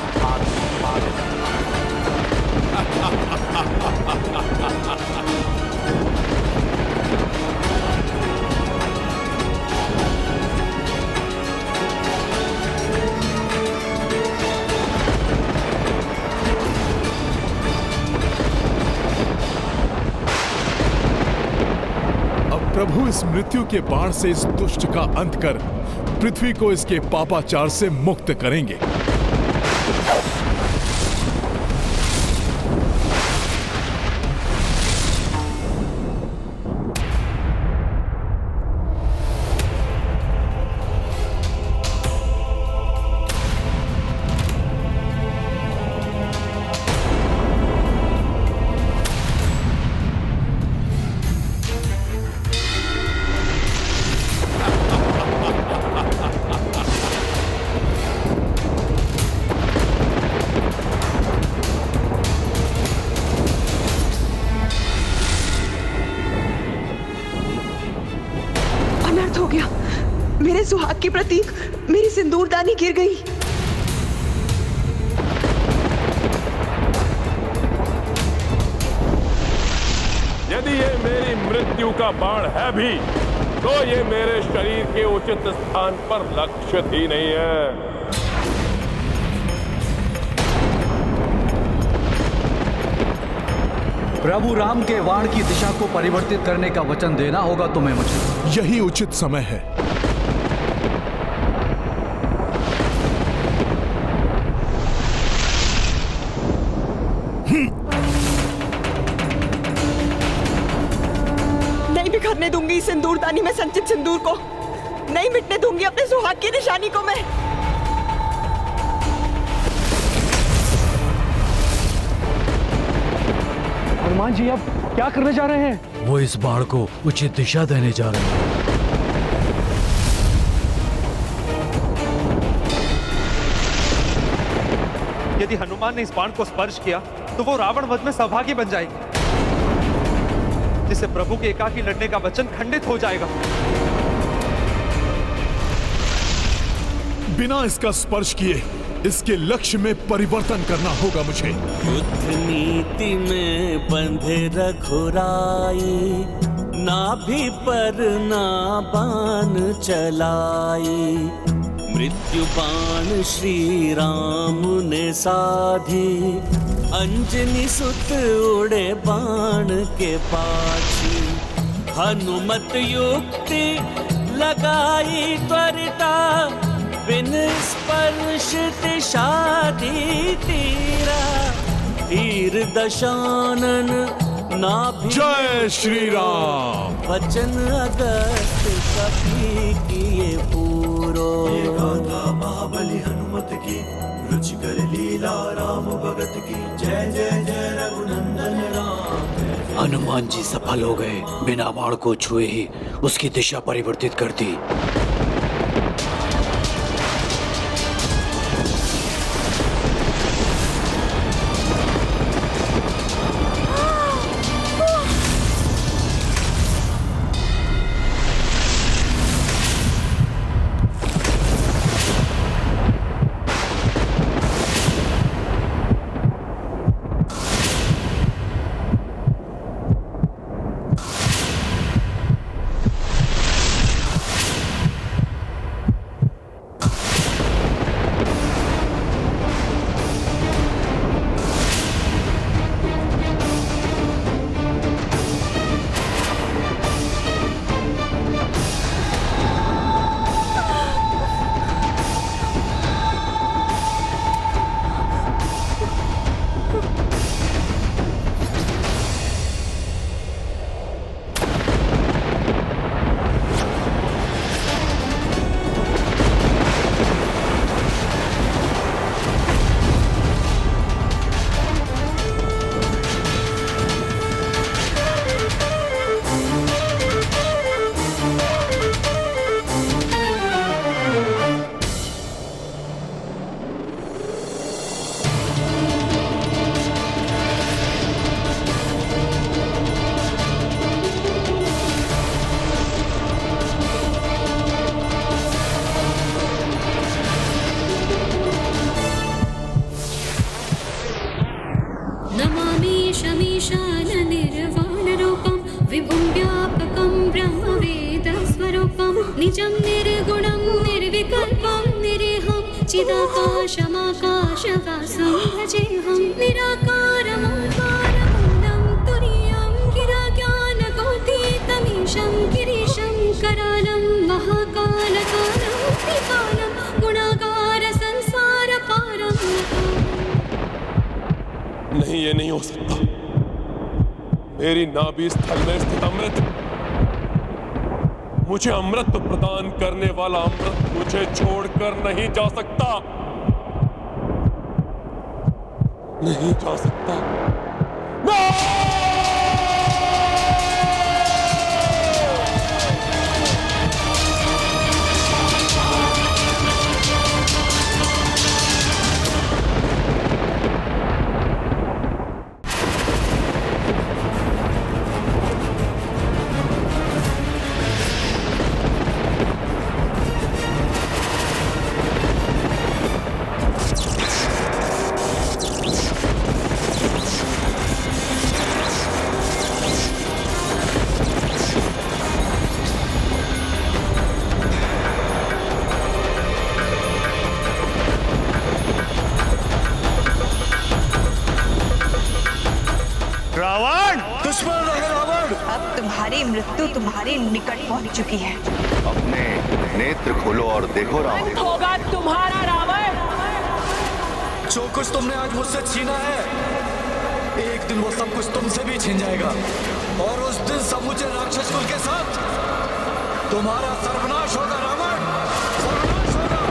अब प्रभु इस मृत्यु के बाण से इस दुष्ट का अंत कर पृथ्वी को इसके पापाचार से मुक्त करेंगे। अनर्थ हो गया। मेरे सुहाग की प्रतीक मेरी सिंदूरदानी गिर गई। यदि ये मेरी मृत्यु का बाण है भी, तो ये मेरे शरीर के उचित स्थान पर लक्षित ही नहीं है। प्रभु राम के वाण की दिशा को परिवर्तित करने का वचन देना होगा तुम्हें मुझे। यही उचित समय है। नहीं बिखरने दूंगी सिंदूरदानी में संचित सिंदूर को। नहीं मिटने दूंगी अपने सुहाग की निशानी को मैं। हनुमान जी अब क्या करने जा रहे हैं? वो इस बाण को उचित दिशा देने जा रहे हैं। यदि हनुमान ने इस बाण को स्पर्श किया तो वो रावण वध में सहभागी बन जाएगी, जिससे प्रभु के एकाकी लड़ने का वचन खंडित हो जाएगा। बिना इसका स्पर्श किए इसके लक्ष्य में परिवर्तन करना होगा मुझे। युद्ध नीति में बंधे रघुराई, नाभि पर ना बाण चलाई। मृत्यु बाण श्री राम ने साधी, अंजनी सुत उड़े बाण के पाछी। हनुमत युक्ति लगाई त्वरिता, बिन स्पर्श दिशा दी तीरा। तीर दशानन नाभि जय श्री राम। वचन अगस्त कपि किए पूरो। गाथा महाबली हनुमत की, रुचि कर लीला राम भगत की। जय जय जय रघुनंदन राम। हनुमान जी सफल हो गए। बिना बाण को छुए ही उसकी दिशा परिवर्तित कर दी। निजं निर्गुणं निर्विकल्पं निरीहं चिदाकाशमाकाशवासं भजेऽहं निराकारमोङ्कारमूलं तुरीयं गिराज्ञानकोटितमीशं गिरीशं करालं महाकालकालं त्रिकालं गुणागार संसारपारं। नहीं, ये नहीं हो सकता। मेरी नाभि स्थल में स्थित अमृत, मुझे अमृत प्रदान करने वाला अमृत मुझे छोड़कर नहीं जा सकता, नहीं जा सकता। रावण, दुश्मन रहे रावण। अब तुम्हारी मृत्यु तुम्हारे निकट पहुंच चुकी है। अपने नेत्र खोलो और देखो रावण। होगा तुम्हारा रावण। जो कुछ तुमने आज मुझसे छीना है, एक दिन वो सब कुछ तुमसे भी छीन जाएगा, और उस दिन समूचे राक्षस कुल के साथ तुम्हारा सर्वनाश होगा रावण, सर्वनाश होगा।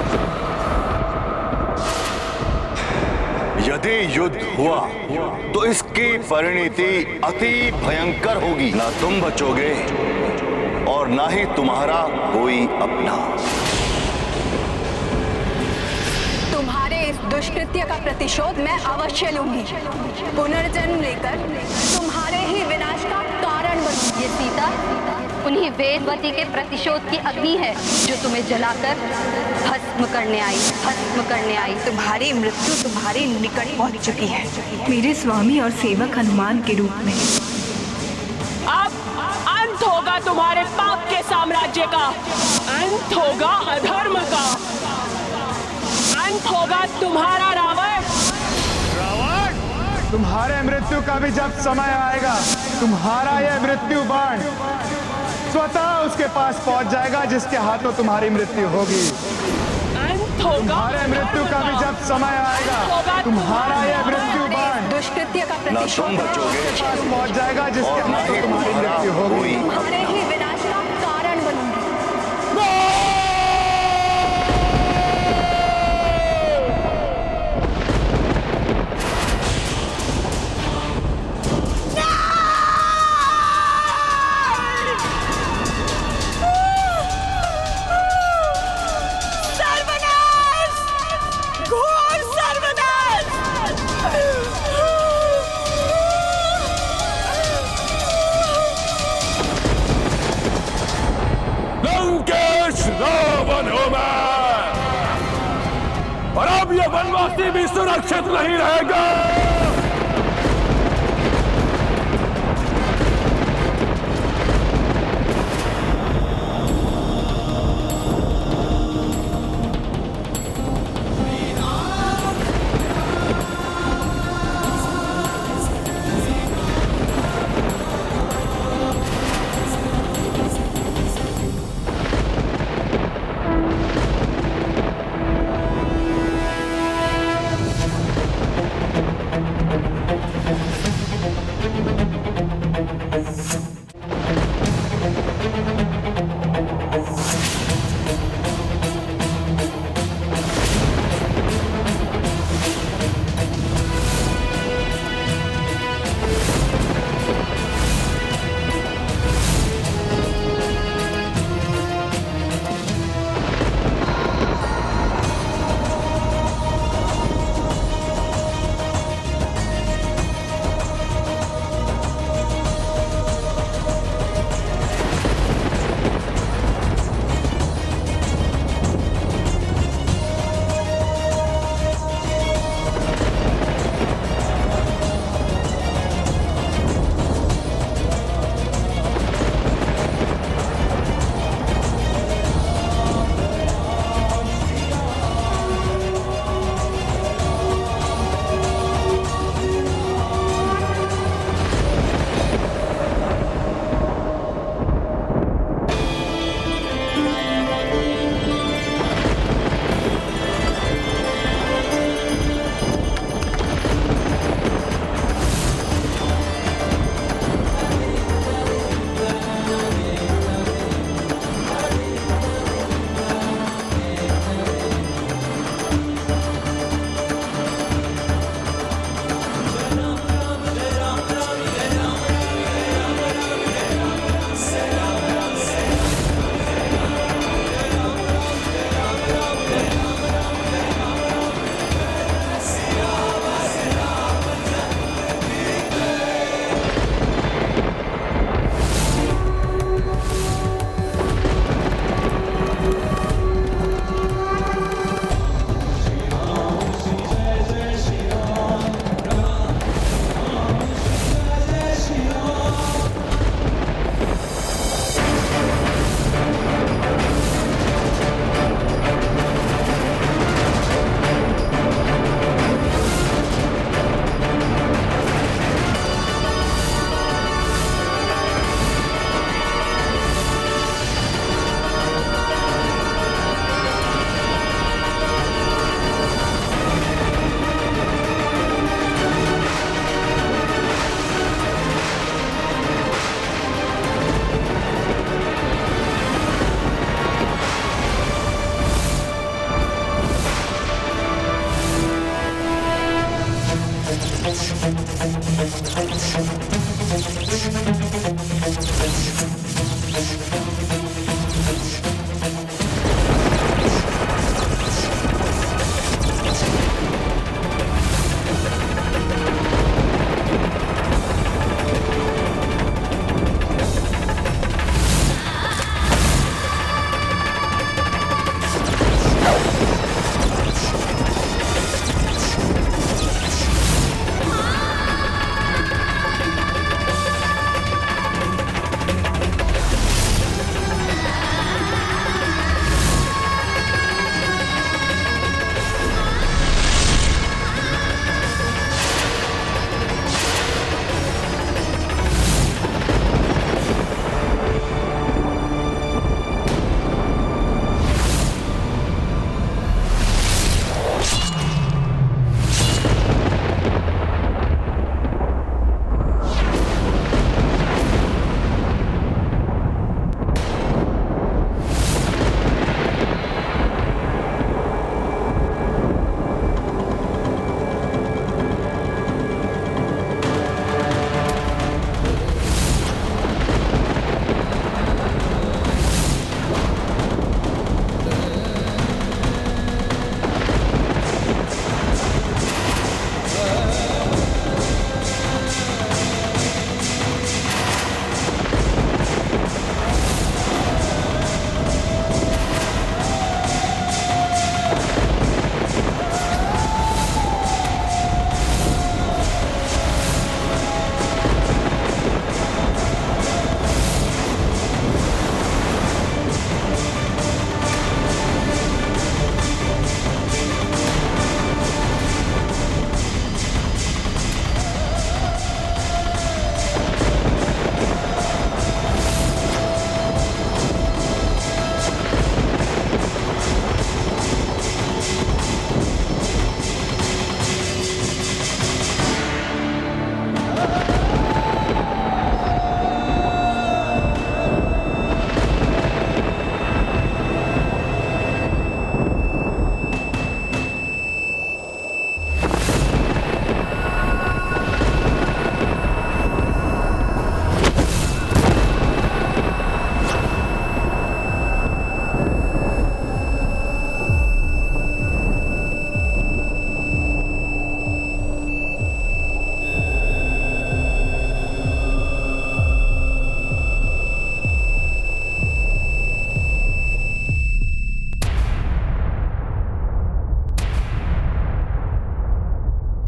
यदि युद्ध हुआ तो इसकी परिणति अति भयंकर होगी। ना तुम बचोगे और ना ही तुम्हारा कोई अपना। तुम्हारे इस दुष्कृत्य का प्रतिशोध मैं अवश्य लूंगी। पुनर्जन्म लेकर तुम्हारे ही विनाश का कारण बनूंगी। ये सीता उन्हीं वेदवती के प्रतिशोध की अग्नि है जो तुम्हें जलाकर भस्म करने आई, भस्म करने आई। तुम्हारी मृत्यु तुम्हारे निकट पहुंच चुकी है, मेरे स्वामी और सेवक हनुमान के रूप में। अब अंत होगा तुम्हारे पाप के साम्राज्य का, अंत होगा अधर्म का, अंत होगा तुम्हारा रावण। रावण, तुम्हारे मृत्यु का भी जब समय आएगा, तुम्हारा यह मृत्यु बाण स्वतः उसके पास पहुंच जाएगा जिसके हाथों तुम्हारी मृत्यु होगी। तुम्हारे मृत्यु का भी जब समय आएगा, तुम्हारा यह मृत्यु बाण दुष्कृत्य का प्रतिशोध पहुंच जाएगा जिसके हाथों तुम्हारी मृत्यु होगी। तुम्हारे ही विनाश का कारण बनूंगी। रावण हूं मैं, और अब यह वनवासी भी सुरक्षित नहीं रहेगा।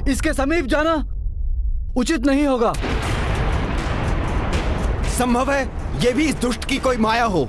इसके समीप जाना उचित नहीं होगा। संभव है ये भी इस दुष्ट की कोई माया हो।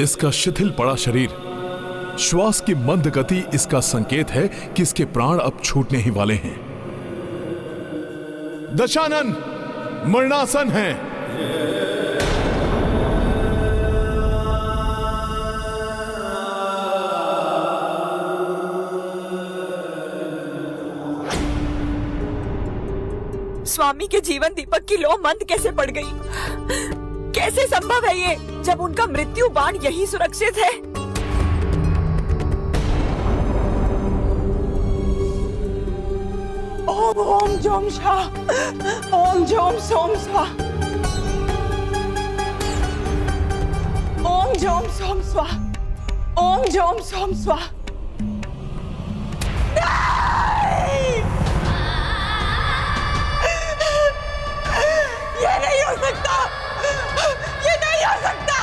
इसका शिथिल पड़ा शरीर, श्वास की मंद गति इसका संकेत है कि इसके प्राण अब छूटने ही वाले हैं। दशानन मरणासन है। स्वामी के जीवन दीपक की लौ मंद कैसे पड़ गई? कैसे संभव है ये, जब उनका मृत्यु बाण यही सुरक्षित है? ओम ओम जोम शाह, ओम जोम सोम स्वाहा, ओम जोम सोम स्वाहा, ओम जोम सोम स्वाहा। ये नहीं हो सकता, ये नहीं हो सकता।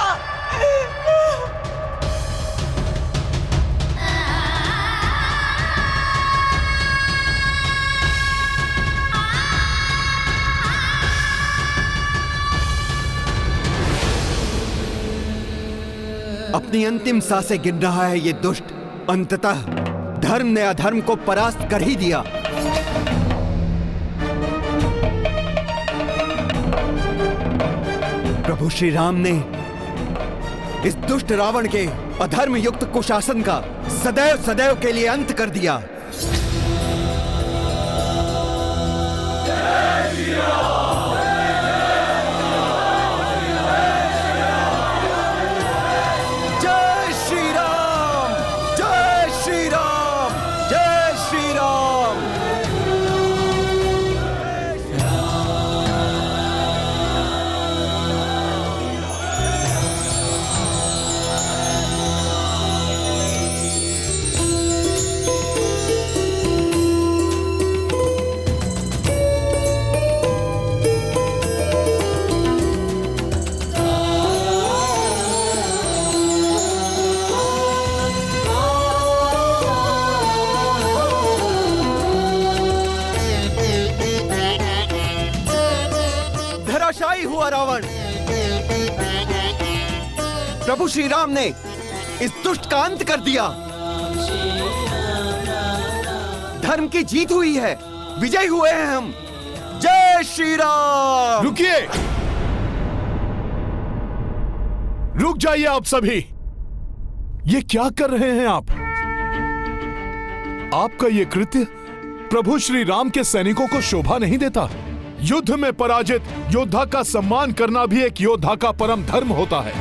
अपनी अंतिम सांसें गिन रहा है ये दुष्ट। अंततः धर्म ने अधर्म को परास्त कर ही दिया। प्रभु श्री राम ने इस दुष्ट रावण के अधर्म युक्त कुशासन का सदैव सदैव के लिए अंत कर दिया। जय श्री राम, जय श्री राम, जय श्री राम। धराशायी हुआ रावण। प्रभु श्री राम ने इस दुष्ट का अंत कर दिया। धर्म की जीत हुई है, विजय हुए हैं हम। जय श्री राम। रुकिए, रुक जाइए आप सभी। ये क्या कर रहे हैं आप? आपका ये कृत्य प्रभु श्री राम के सैनिकों को शोभा नहीं देता। युद्ध में पराजित योद्धा का सम्मान करना भी एक योद्धा का परम धर्म होता है।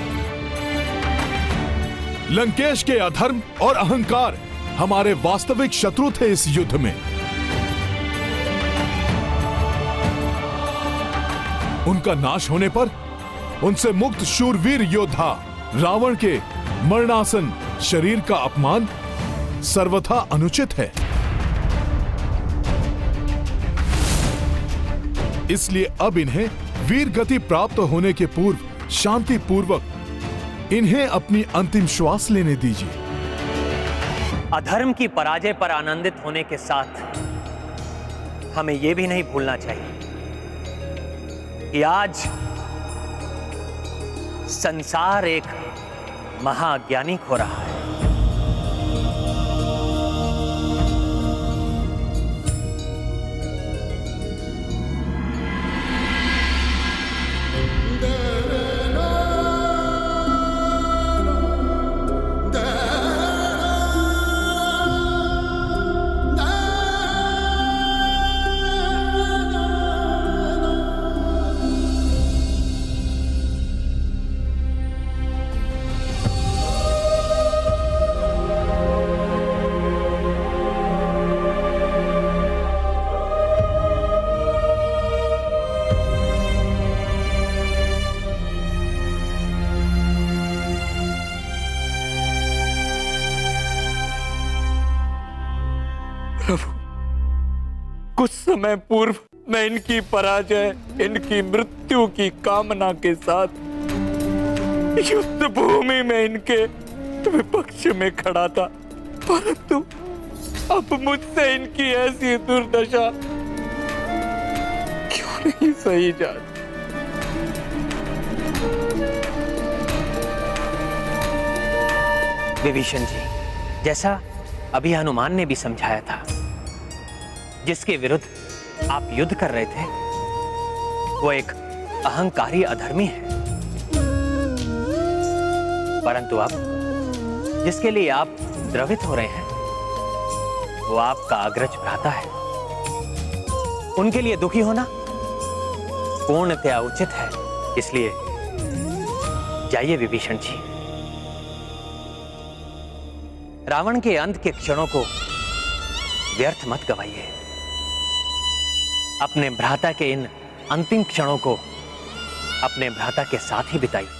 लंकेश के अधर्म और अहंकार हमारे वास्तविक शत्रु थे इस युद्ध में। उनका नाश होने पर उनसे मुक्त शूरवीर योद्धा रावण के मरणासन शरीर का अपमान सर्वथा अनुचित है। इसलिए अब इन्हें वीर गति प्राप्त होने के पूर्व शांति पूर्वक इन्हें अपनी अंतिम श्वास लेने दीजिए। अधर्म की पराजय पर आनंदित होने के साथ हमें यह भी नहीं भूलना चाहिए कि आज संसार एक महाअज्ञानी खो रहा है। कुछ समय पूर्व मैं इनकी पराजय, इनकी मृत्यु की कामना के साथ युद्ध भूमि में इनके विपक्ष में खड़ा था, परंतु अब मुझसे इनकी ऐसी दुर्दशा क्यों नहीं सही जाती। विभीषण जी, जैसा अभी हनुमान ने भी समझाया था, जिसके विरुद्ध आप युद्ध कर रहे थे वो एक अहंकारी अधर्मी है, परंतु अब जिसके लिए आप द्रवित हो रहे हैं वो आपका अग्रज भ्राता है। उनके लिए दुखी होना पूर्णतया उचित है। इसलिए जाइए विभीषण जी, रावण के अंत के क्षणों को व्यर्थ मत गवाइए। अपने भ्राता के इन अंतिम क्षणों को अपने भ्राता के साथ ही बिताइए।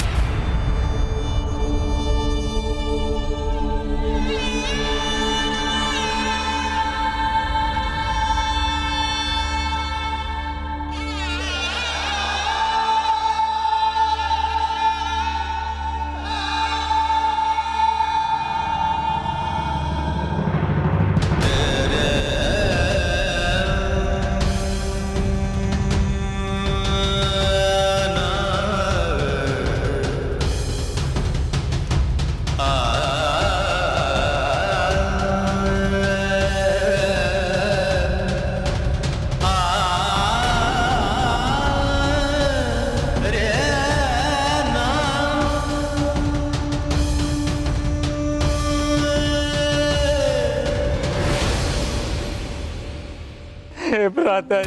हे भ्राता,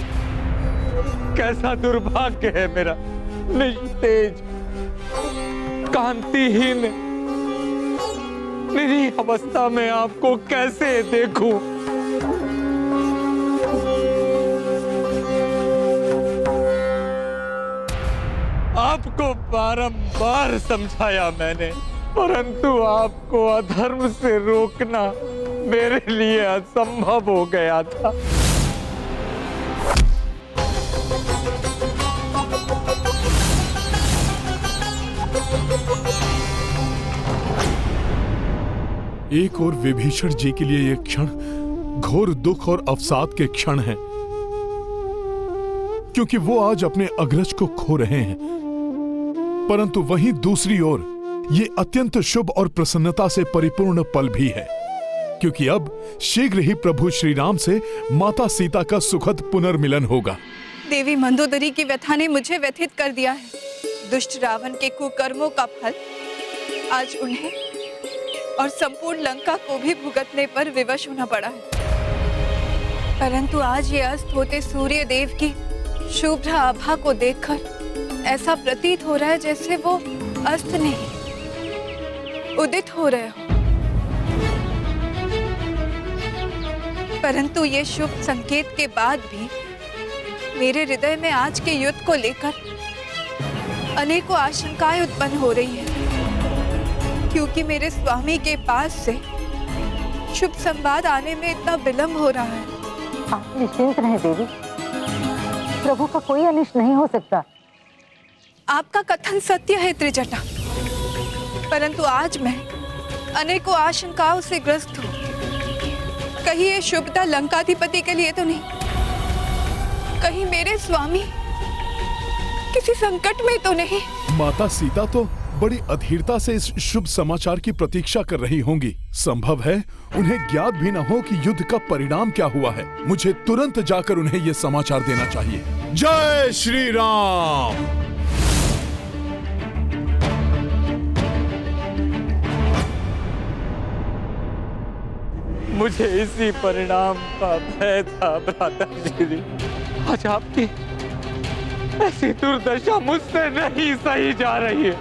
कैसा दुर्भाग्य है मेरा। निस्तेज, कांतिहीन, निरीह अवस्था में आपको कैसे देखूं? आपको बारंबार समझाया मैंने, परंतु आपको अधर्म से रोकना मेरे लिए असंभव हो गया था। एक और विभीषण जी के लिए ये क्षण घोर दुख और अवसाद के क्षण हैं, क्योंकि वो आज अपने अग्रज को खो रहे हैं। परंतु वहीं दूसरी ओर ये अत्यंत शुभ और प्रसन्नता से परिपूर्ण पल भी है, क्योंकि अब शीघ्र ही प्रभु श्री राम से माता सीता का सुखद पुनर्मिलन होगा। देवी मंदोदरी की व्यथा ने मुझे व्यथित कर दिया है। दुष्ट रावण के कुकर्मों का फल आज उन्हें और संपूर्ण लंका को भी भुगतने पर विवश होना पड़ा है। परंतु आज ये अस्त होते सूर्य देव की शुभ्र आभा को देखकर ऐसा प्रतीत हो रहा है जैसे वो अस्त नहीं उदित हो रहे हो। परंतु ये शुभ संकेत के बाद भी मेरे हृदय में आज के युद्ध को लेकर अनेकों आशंकाएं उत्पन्न हो रही हैं, क्योंकि मेरे स्वामी के पास से शुभ संवाद आने में इतना विलंब हो रहा है। आप निश्चिंत रहें देवी, प्रभु का कोई अनिष्ट नहीं हो सकता। आपका कथन सत्य है त्रिजटा, परंतु आज मैं अनेकों आशंकाओं से ग्रस्त हूँ। कहीं ये शुभता लंकाधिपति के लिए तो नहीं, कहीं मेरे स्वामी किसी संकट में तो नहीं। माता सीता तो बड़ी अधीरता से इस शुभ समाचार की प्रतीक्षा कर रही होंगी। संभव है उन्हें ज्ञात भी न हो कि युद्ध का परिणाम क्या हुआ है। मुझे तुरंत जाकर उन्हें यह समाचार देना चाहिए। जय श्री राम। मुझे इसी परिणाम का भय था भ्राता श्री। आज आपकी ऐसी दुर्दशा मुझसे नहीं सही जा रही है,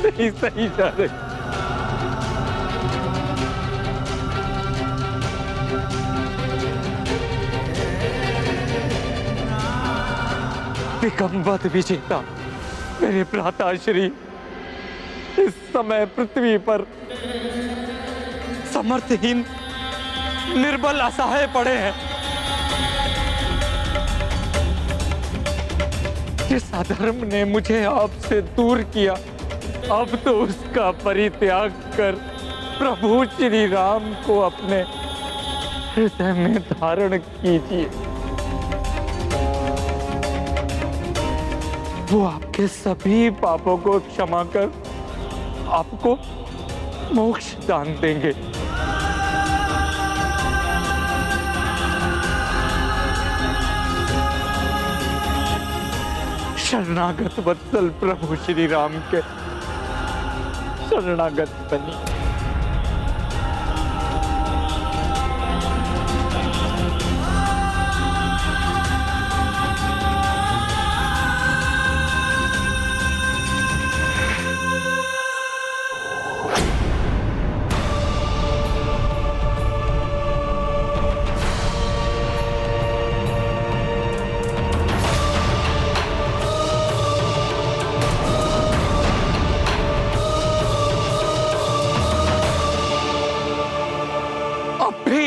नहीं सही जा रही। दिगंबद विजेता मेरे भ्राताश्री इस समय पृथ्वी पर समर्थहीन निर्बल असहाय पड़े हैं। जिस अधर्म ने मुझे आपसे दूर किया, अब तो उसका परित्याग कर प्रभु श्री राम को अपने हृदय में धारण कीजिए। वो आपके सभी पापों को क्षमा कर आपको मोक्ष दान देंगे। शरणागत वत्सल प्रभु श्री राम के शरणागत बनी।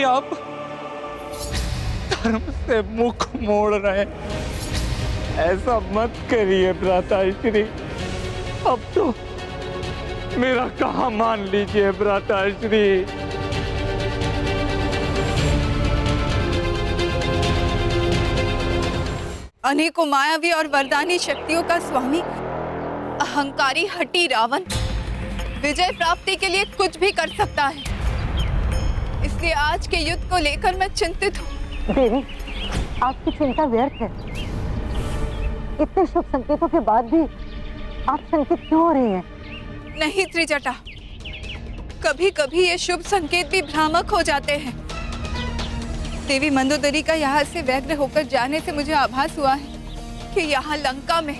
आप धर्म से मुख मोड़ रहे हैं, ऐसा मत करिए भ्राताश्री। अब तो मेरा कहाँ मान लीजिए भ्राताश्री। अनेकों मायावी और वरदानी शक्तियों का स्वामी अहंकारी हठी रावण विजय प्राप्ति के लिए कुछ भी कर सकता है। इसलिए आज के युद्ध को लेकर मैं चिंतित हूँ। देवी, आपकी चिंता व्यर्थ है। इतने शुभ संकेतों के बाद भी आप शंकित क्यों हो रही हैं? नहीं त्रिजटा, कभी कभी ये शुभ संकेत भी भ्रामक हो जाते हैं। देवी मंदोदरी का यहाँ से व्यग्र होकर जाने से मुझे आभास हुआ है कि यहाँ लंका में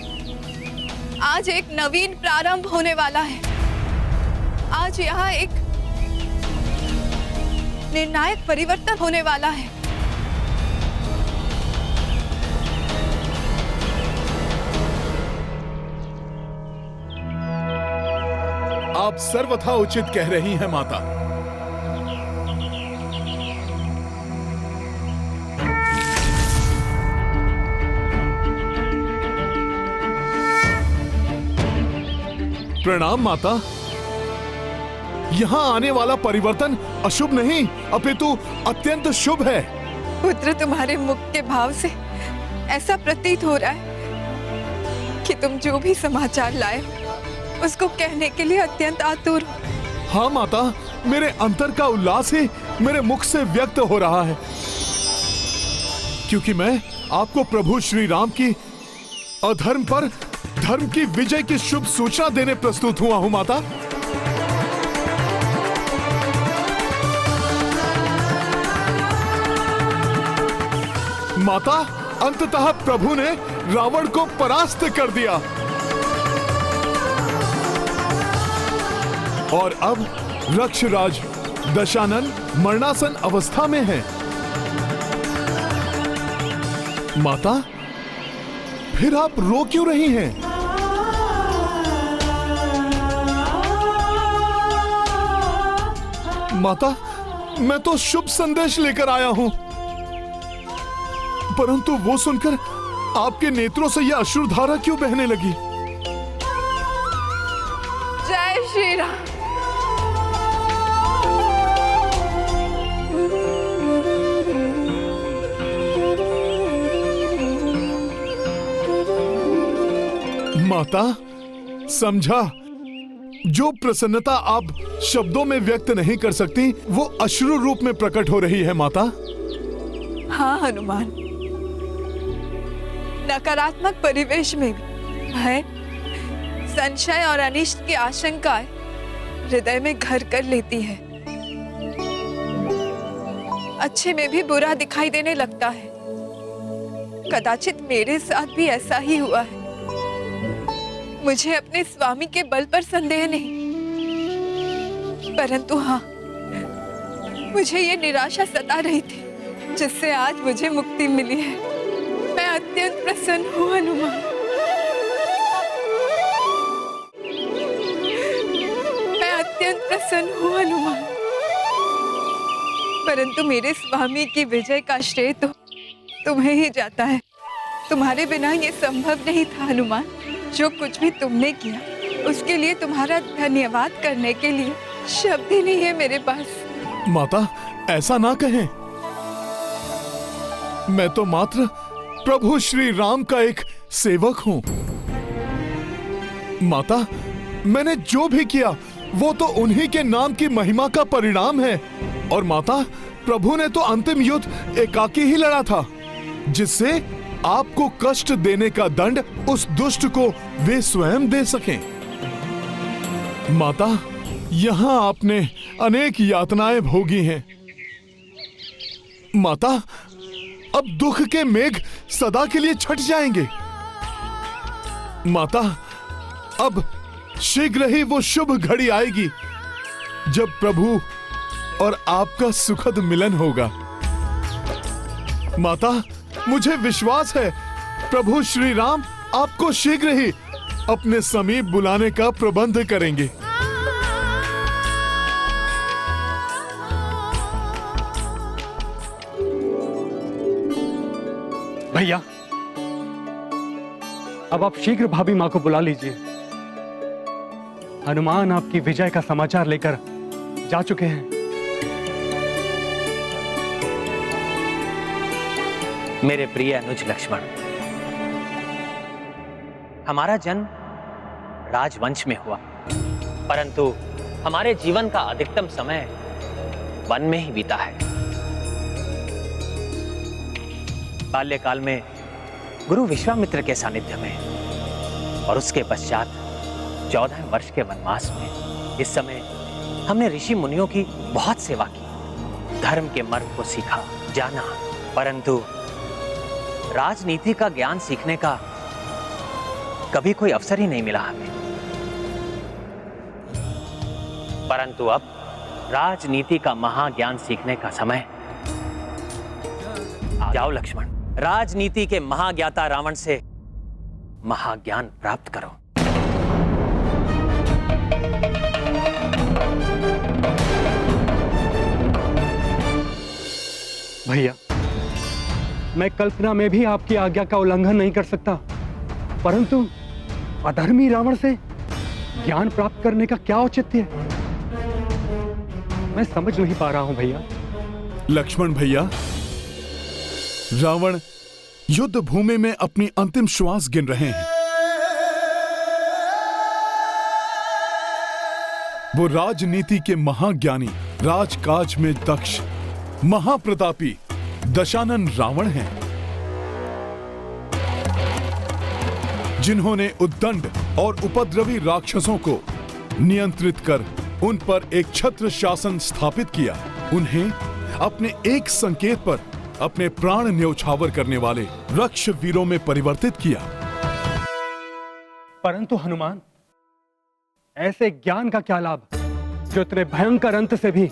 आज एक नवीन प्रारंभ होने वाला है। आज यहाँ एक निर्णायक परिवर्तन होने वाला है। आप सर्वथा उचित कह रही हैं माता। प्रणाम माता। यहाँ आने वाला परिवर्तन अशुभ नहीं अपितु अत्यंत शुभ है। पुत्र, तुम्हारे मुख के भाव से ऐसा प्रतीत हो रहा है कि तुम जो भी समाचार लाए उसको कहने के लिए अत्यंत आतुर हो। हाँ माता, मेरे अंतर का उल्लास ही मेरे मुख से व्यक्त हो रहा है, क्योंकि मैं आपको प्रभु श्री राम की अधर्म पर धर्म की विजय की शुभ सूचना देने प्रस्तुत हुआ हूं माता। माता, अंततः प्रभु ने रावण को परास्त कर दिया और अब रक्षराज दशानन मरणासन अवस्था में है। माता, फिर आप रो क्यों रही हैं? माता, मैं तो शुभ संदेश लेकर आया हूं, परंतु वो सुनकर आपके नेत्रों से यह अश्रुधारा क्यों बहने लगी? जय श्री राम। माता, समझा, जो प्रसन्नता आप शब्दों में व्यक्त नहीं कर सकती वो अश्रु रूप में प्रकट हो रही है माता। हाँ हनुमान, नकारात्मक परिवेश में भी भय, संशय और अनिष्ट की आशंकाएं हृदय में घर कर लेती है। अच्छे में भी बुरा दिखाई देने लगता है। कदाचित मेरे साथ भी ऐसा ही हुआ है। मुझे अपने स्वामी के बल पर संदेह नहीं, परंतु हाँ, मुझे ये निराशा सता रही थी जिससे आज मुझे मुक्ति मिली है। मैं अत्यंत प्रसन्न हूँ हनुमान। मैं अत्यंत प्रसन्न हूँ हनुमान, परंतु मेरे स्वामी की विजय का श्रेय तो तुम्हें ही जाता है। तुम्हारे बिना ये संभव नहीं था हनुमान। जो कुछ भी तुमने किया उसके लिए तुम्हारा धन्यवाद करने के लिए शब्द ही नहीं है मेरे पास। माता, ऐसा ना कहें। मैं तो मात्र प्रभु श्री राम का एक सेवक हूं। माता, मैंने जो भी किया वो तो उन्हीं के नाम की महिमा का परिणाम है। और माता, प्रभु ने तो अंतिम युद्ध एकाकी ही लड़ा था, जिससे आपको कष्ट देने का दंड उस दुष्ट को वे स्वयं दे सकें। माता, यहां आपने अनेक यातनाएं भोगी हैं। माता, अब दुख के मेघ सदा के लिए छट जाएंगे। माता, अब शीघ्र ही वो शुभ घड़ी आएगी जब प्रभु और आपका सुखद मिलन होगा। माता, मुझे विश्वास है प्रभु श्री राम आपको शीघ्र ही अपने समीप बुलाने का प्रबंध करेंगे। भैया, अब आप शीघ्र भाभी मां को बुला लीजिए। हनुमान आपकी विजय का समाचार लेकर जा चुके हैं। मेरे प्रिय अनुज लक्ष्मण, हमारा जन्म राजवंश में हुआ, परंतु हमारे जीवन का अधिकतम समय वन में ही बीता है। बाल्यकाल में गुरु विश्वामित्र के सानिध्य में और उसके पश्चात 14 वर्ष के वनवास में इस समय हमने ऋषि मुनियों की बहुत सेवा की, धर्म के मर्म को सीखा, जाना, परंतु राजनीति का ज्ञान सीखने का कभी कोई अवसर ही नहीं मिला हमें। परंतु अब राजनीति का महाज्ञान सीखने का समय। जाओ लक्ष्मण, राजनीति के महाज्ञाता रावण से महाज्ञान प्राप्त करो। भैया, मैं कल्पना में भी आपकी आज्ञा का उल्लंघन नहीं कर सकता, परंतु अधर्मी रावण से ज्ञान प्राप्त करने का क्या औचित्य है, मैं समझ नहीं पा रहा हूं भैया। लक्ष्मण भैया, रावण युद्ध भूमि में अपनी अंतिम श्वास गिन रहे हैं। वो राजनीति के महाज्ञानी, राजकाज में दक्ष, महाप्रतापी दशानन रावण हैं, जिन्होंने उद्दंड और उपद्रवी राक्षसों को नियंत्रित कर उन पर एक छत्र शासन स्थापित किया। उन्हें अपने एक संकेत पर अपने प्राण न्यौछावर करने वाले रक्ष वीरों में परिवर्तित किया। परंतु हनुमान, ऐसे ज्ञान का क्या लाभ जो इतने भयंकर अंत से भी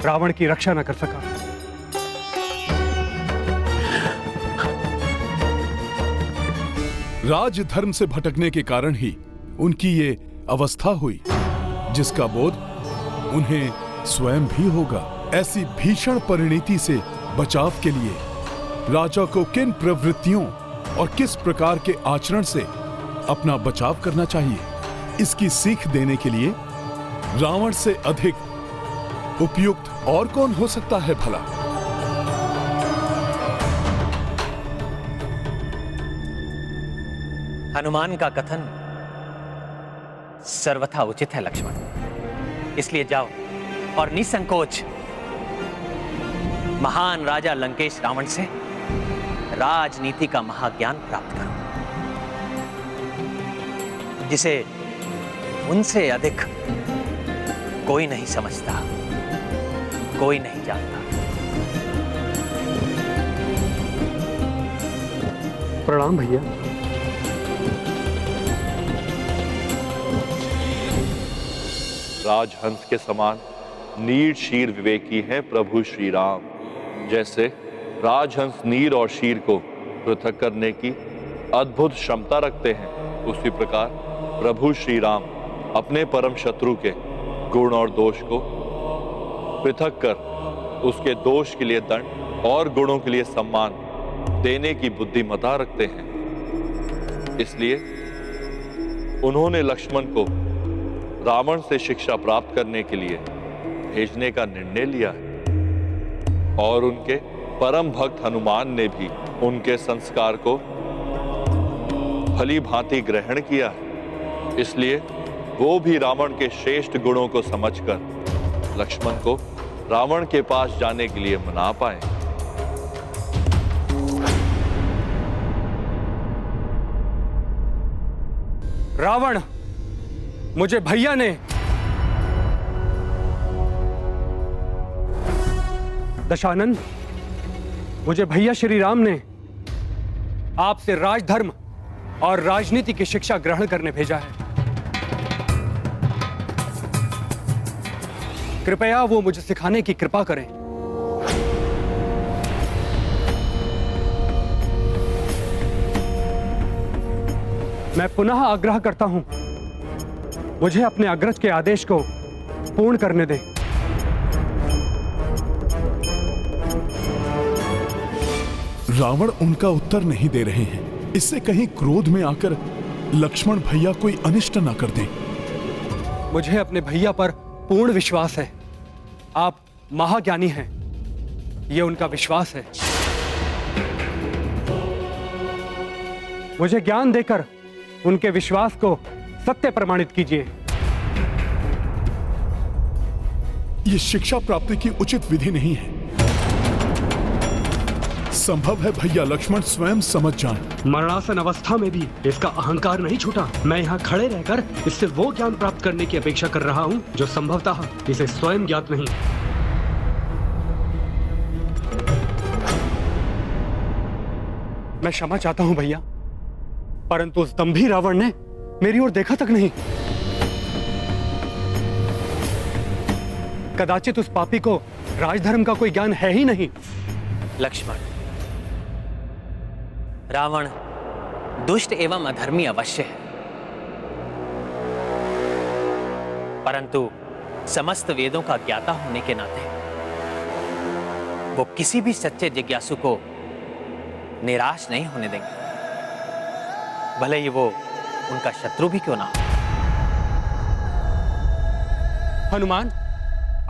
रावण की रक्षा न कर सका। राजधर्म से भटकने के कारण ही उनकी ये अवस्था हुई, जिसका बोध उन्हें स्वयं भी होगा। ऐसी भीषण परिणति से बचाव के लिए राजा को किन प्रवृत्तियों और किस प्रकार के आचरण से अपना बचाव करना चाहिए, इसकी सीख देने के लिए रावण से अधिक उपयुक्त और कौन हो सकता है भला। हनुमान का कथन सर्वथा उचित है लक्ष्मण, इसलिए जाओ और निसंकोच महान राजा लंकेश रावण से राजनीति का महाज्ञान प्राप्त करो, जिसे उनसे अधिक कोई नहीं समझता, कोई नहीं जानता। प्रणाम भैया। राजहंस के समान नीर शीर विवेकी हैं प्रभु श्री राम। जैसे राजहंस नीर और शीर को पृथक करने की अद्भुत क्षमता रखते हैं, उसी प्रकार प्रभु श्री राम अपने परम शत्रु के गुण और दोष को पृथक कर उसके दोष के लिए दंड और गुणों के लिए सम्मान देने की बुद्धिमता रखते हैं। इसलिए उन्होंने लक्ष्मण को रावण से शिक्षा प्राप्त करने के लिए भेजने का निर्णय लिया है, और उनके परम भक्त हनुमान ने भी उनके संस्कार को भली भांति ग्रहण किया है। इसलिए वो भी रावण के श्रेष्ठ गुणों को समझकर लक्ष्मण को रावण के पास जाने के लिए मना पाए। रावण, मुझे भैया ने दशानन, मुझे भैया श्री राम ने आपसे राजधर्म और राजनीति की शिक्षा ग्रहण करने भेजा है। कृपया वो मुझे सिखाने की कृपा करें। मैं पुनः आग्रह करता हूं, मुझे अपने अग्रज के आदेश को पूर्ण करने दें। रावण उनका उत्तर नहीं दे रहे हैं। इससे कहीं क्रोध में आकर लक्ष्मण भैया कोई अनिष्ट ना कर दें। मुझे अपने भैया पर पूर्ण विश्वास है। आप महाज्ञानी हैं, यह उनका विश्वास है। मुझे ज्ञान देकर उनके विश्वास को सत्य प्रमाणित कीजिए। यह शिक्षा प्राप्ति की उचित विधि नहीं है। संभव है भैया लक्ष्मण स्वयं समझ जाएं। मरणासन अवस्था में भी इसका अहंकार नहीं छूटा। मैं यहाँ खड़े रहकर इससे वो ज्ञान प्राप्त करने की अपेक्षा कर रहा हूँ जो संभवतः इसे स्वयं ज्ञात नहीं। मैं क्षमा चाहता हूं भैया, परंतु उस दंभी रावण ने मेरी ओर देखा तक नहीं। कदाचित उस पापी को राजधर्म का कोई ज्ञान है ही नहीं। लक्ष्मण, रावण दुष्ट एवं अधर्मी अवश्य है, परंतु समस्त वेदों का ज्ञाता होने के नाते वो किसी भी सच्चे जिज्ञासु को निराश नहीं होने देंगे, भले ही वो उनका शत्रु भी क्यों ना हो। हनुमान,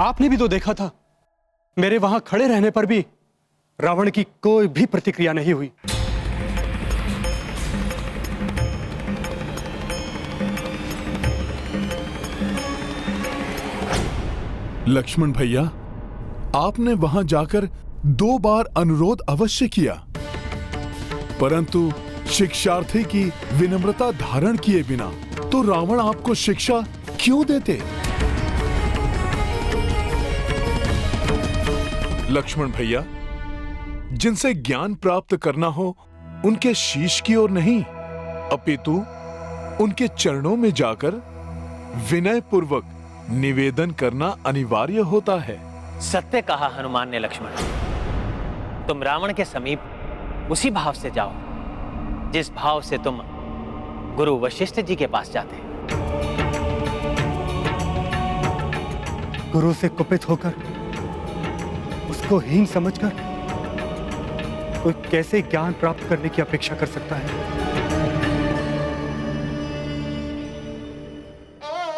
आपने भी तो देखा था, मेरे वहां खड़े रहने पर भी रावण की कोई भी प्रतिक्रिया नहीं हुई। लक्ष्मण भैया, आपने वहां जाकर 2 बार अनुरोध अवश्य किया, परंतु शिक्षार्थी की विनम्रता धारण किए बिना तो रावण आपको शिक्षा क्यों देते? लक्ष्मण भैया, जिनसे ज्ञान प्राप्त करना हो उनके शीश की ओर नहीं, अपितु उनके चरणों में जाकर विनय पूर्वक निवेदन करना अनिवार्य होता है। सत्य कहा हनुमान ने लक्ष्मण। तुम रावण के समीप उसी भाव से जाओ जिस भाव से तुम गुरु वशिष्ठ जी के पास जाते। गुरु से कुपित होकर, उसको हीन समझकर कोई कैसे ज्ञान प्राप्त करने की अपेक्षा कर सकता है?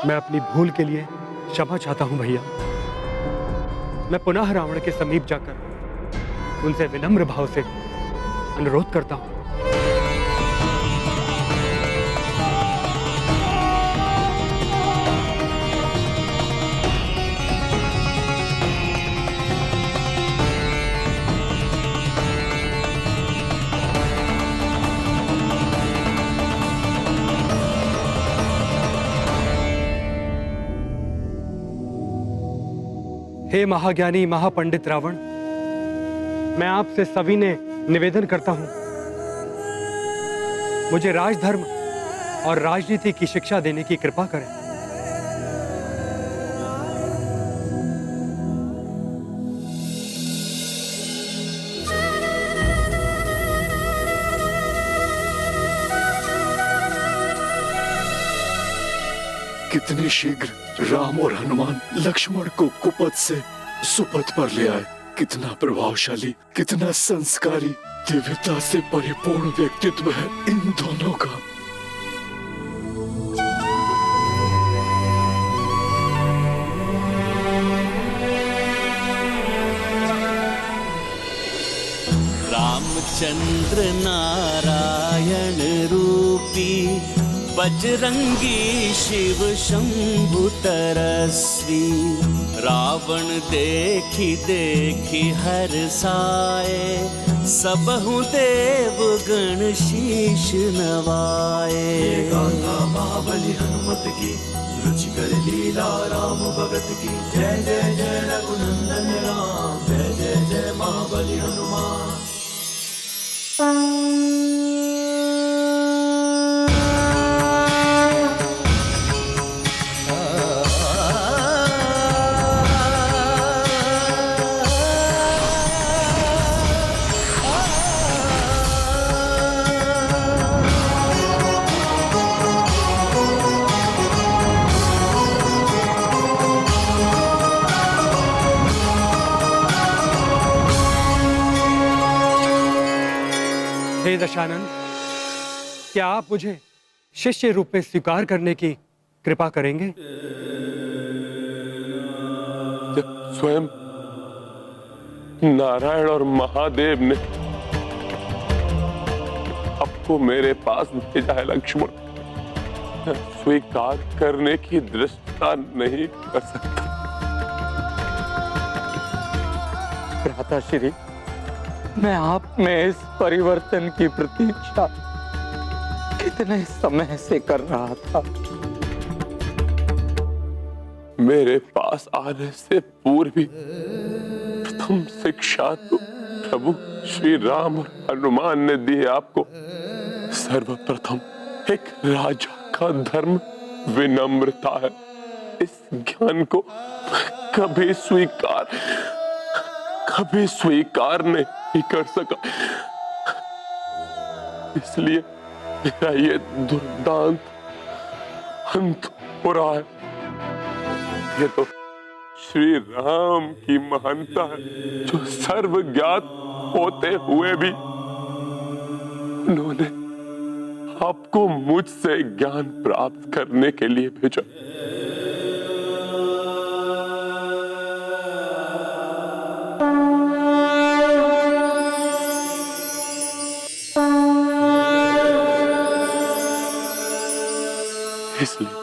मैं अपनी भूल के लिए क्षमा चाहता हूं भैया। मैं पुनः रावण के समीप जाकर उनसे विनम्र भाव से अनुरोध करता हूं। हे महाज्ञानी महापंडित रावण, मैं आपसे सविनय निवेदन करता हूं, मुझे राजधर्म और राजनीति की शिक्षा देने की कृपा करें। कितने शीघ्र राम और हनुमान लक्ष्मण को कुपथ से सुपथ पर ले आए। कितना प्रभावशाली, कितना संस्कारी, दिव्यता से परिपूर्ण व्यक्तित्व है इन दोनों का। रामचंद्र नारायण रूपी बजरंगी शिव शंभु तरस्वी। रावण देखी देखी हर साए, सबहु देव गण शीश नवाए। गाथा महाबली हनुमत की, रुचिकर लीला राम भगत की। जय जय जय रघुनंदन राम, जय जय जय महाबली हनुमान। हे दशानन, क्या आप मुझे शिष्य रूप में स्वीकार करने की कृपा करेंगे? स्वयं नारायण और महादेव ने आपको मेरे पास भेजा है लक्ष्मण, स्वीकार करने की दृष्टता नहीं कर सकता। भ्राताश्री, मैं आप में इस परिवर्तन की प्रतीक्षा कितने समय से कर रहा था। मेरे पास आने से पूर्व ही प्रथम शिक्षा तो प्रभु श्री राम और हनुमान ने दी है आपको। सर्वप्रथम एक राजा का धर्म विनम्रता है। इस ज्ञान को कभी स्वीकार नहीं कर सका, इसलिए मेरा ये दुर्दांत अंत हो रहा है। ये तो श्री राम की महानता है, जो सर्वज्ञात होते हुए भी उन्होंने आपको मुझसे ज्ञान प्राप्त करने के लिए भेजा। इसलिए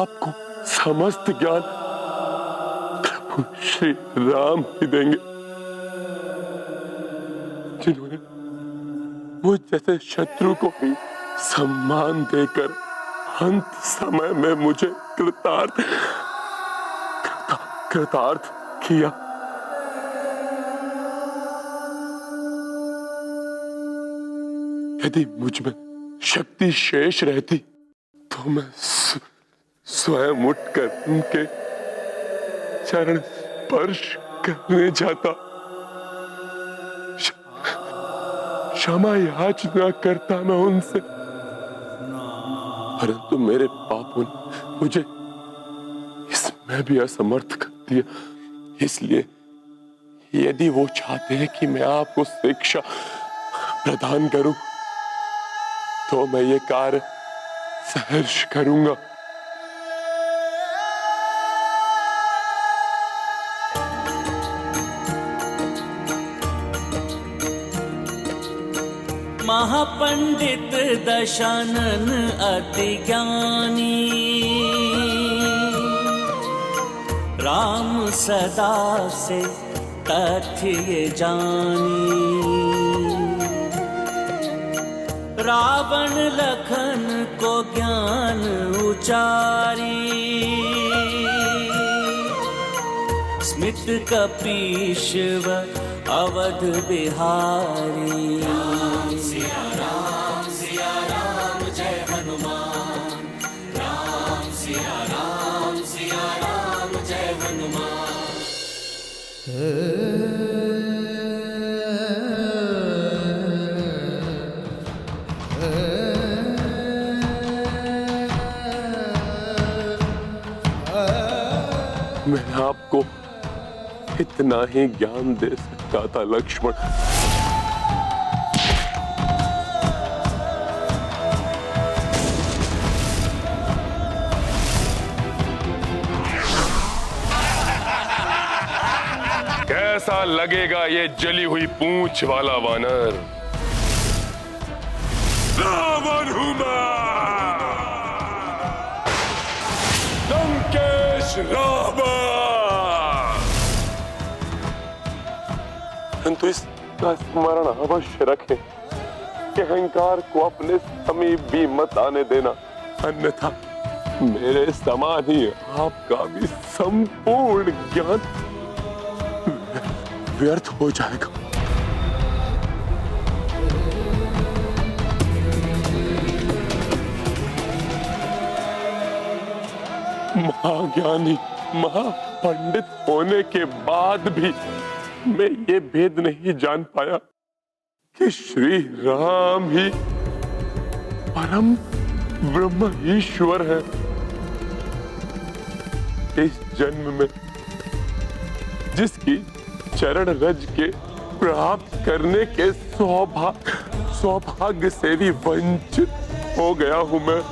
आपको समस्त ज्ञान प्रभु श्री राम ही देंगे, जिन्होंने मुझ जैसे शत्रु को भी सम्मान देकर अंत समय में मुझे कृतार्थ किया। यदि मुझ में शक्ति शेष रहती तो मैं स्वयं उठकर उनके चरण स्पर्श करने जाता, क्षमा याचना करता मैं उनसे, परंतु मेरे पापों ने मुझे इसमें भी असमर्थ कर दिया। इसलिए यदि वो चाहते हैं कि मैं आपको शिक्षा प्रदान करूं, तो मैं ये कार्य सहर्ष करूंगा। महापंडित दशानन अति ज्ञानी, राम सदा से तथ्य ये जानी, रावण लखन को ज्ञान उचारी, स्मित कपीश व अवध बिहारी। राम सिया राम जय हनुमान, राम सिया राम जय हनुमान। मैं आपको इतना ही ज्ञान दे सकता था लक्ष्मण। कैसा लगेगा ये जली हुई पूंछ वाला वानर? रावण हूं मैं, लंकेश रावण। परंतु इसका स्मरण अवश्य रखें कि अहंकार को अपने समीप भी मत आने देना, अन्यथा मेरे समान ही आपका भी संपूर्ण ज्ञान व्यर्थ हो जाएगा। महाज्ञानी महापंडित होने के बाद भी मैं ये भेद नहीं जान पाया कि श्री राम ही परम ब्रह्म ईश्वर है। इस जन्म में जिसकी चरण रज के प्राप्त करने के सौभाग्य से भी वंचित हो गया हूं मैं।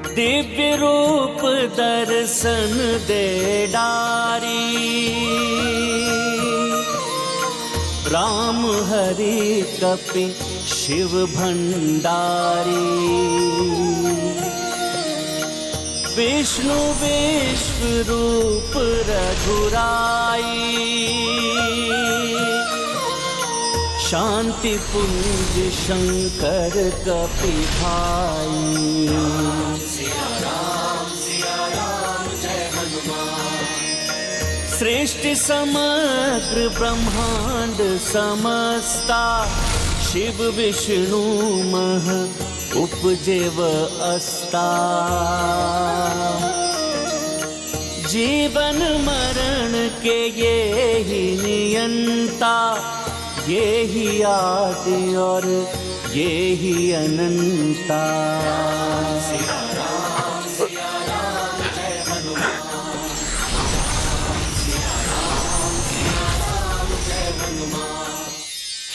दिव्य रूप दर्शन दे डारी, राम हरि कपि शिव भंडारी, विष्णु विश्व रूप रघुराई, शांति पुंज शंकर कपि भाई। सृष्टि समग्र ब्रह्मांड समस्ता शिव विष्णु मह उपजेव अस्ता। जीवन मरण के ये ही नियंता, ये ही आदि और ये ही अनंता।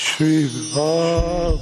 श्री राम।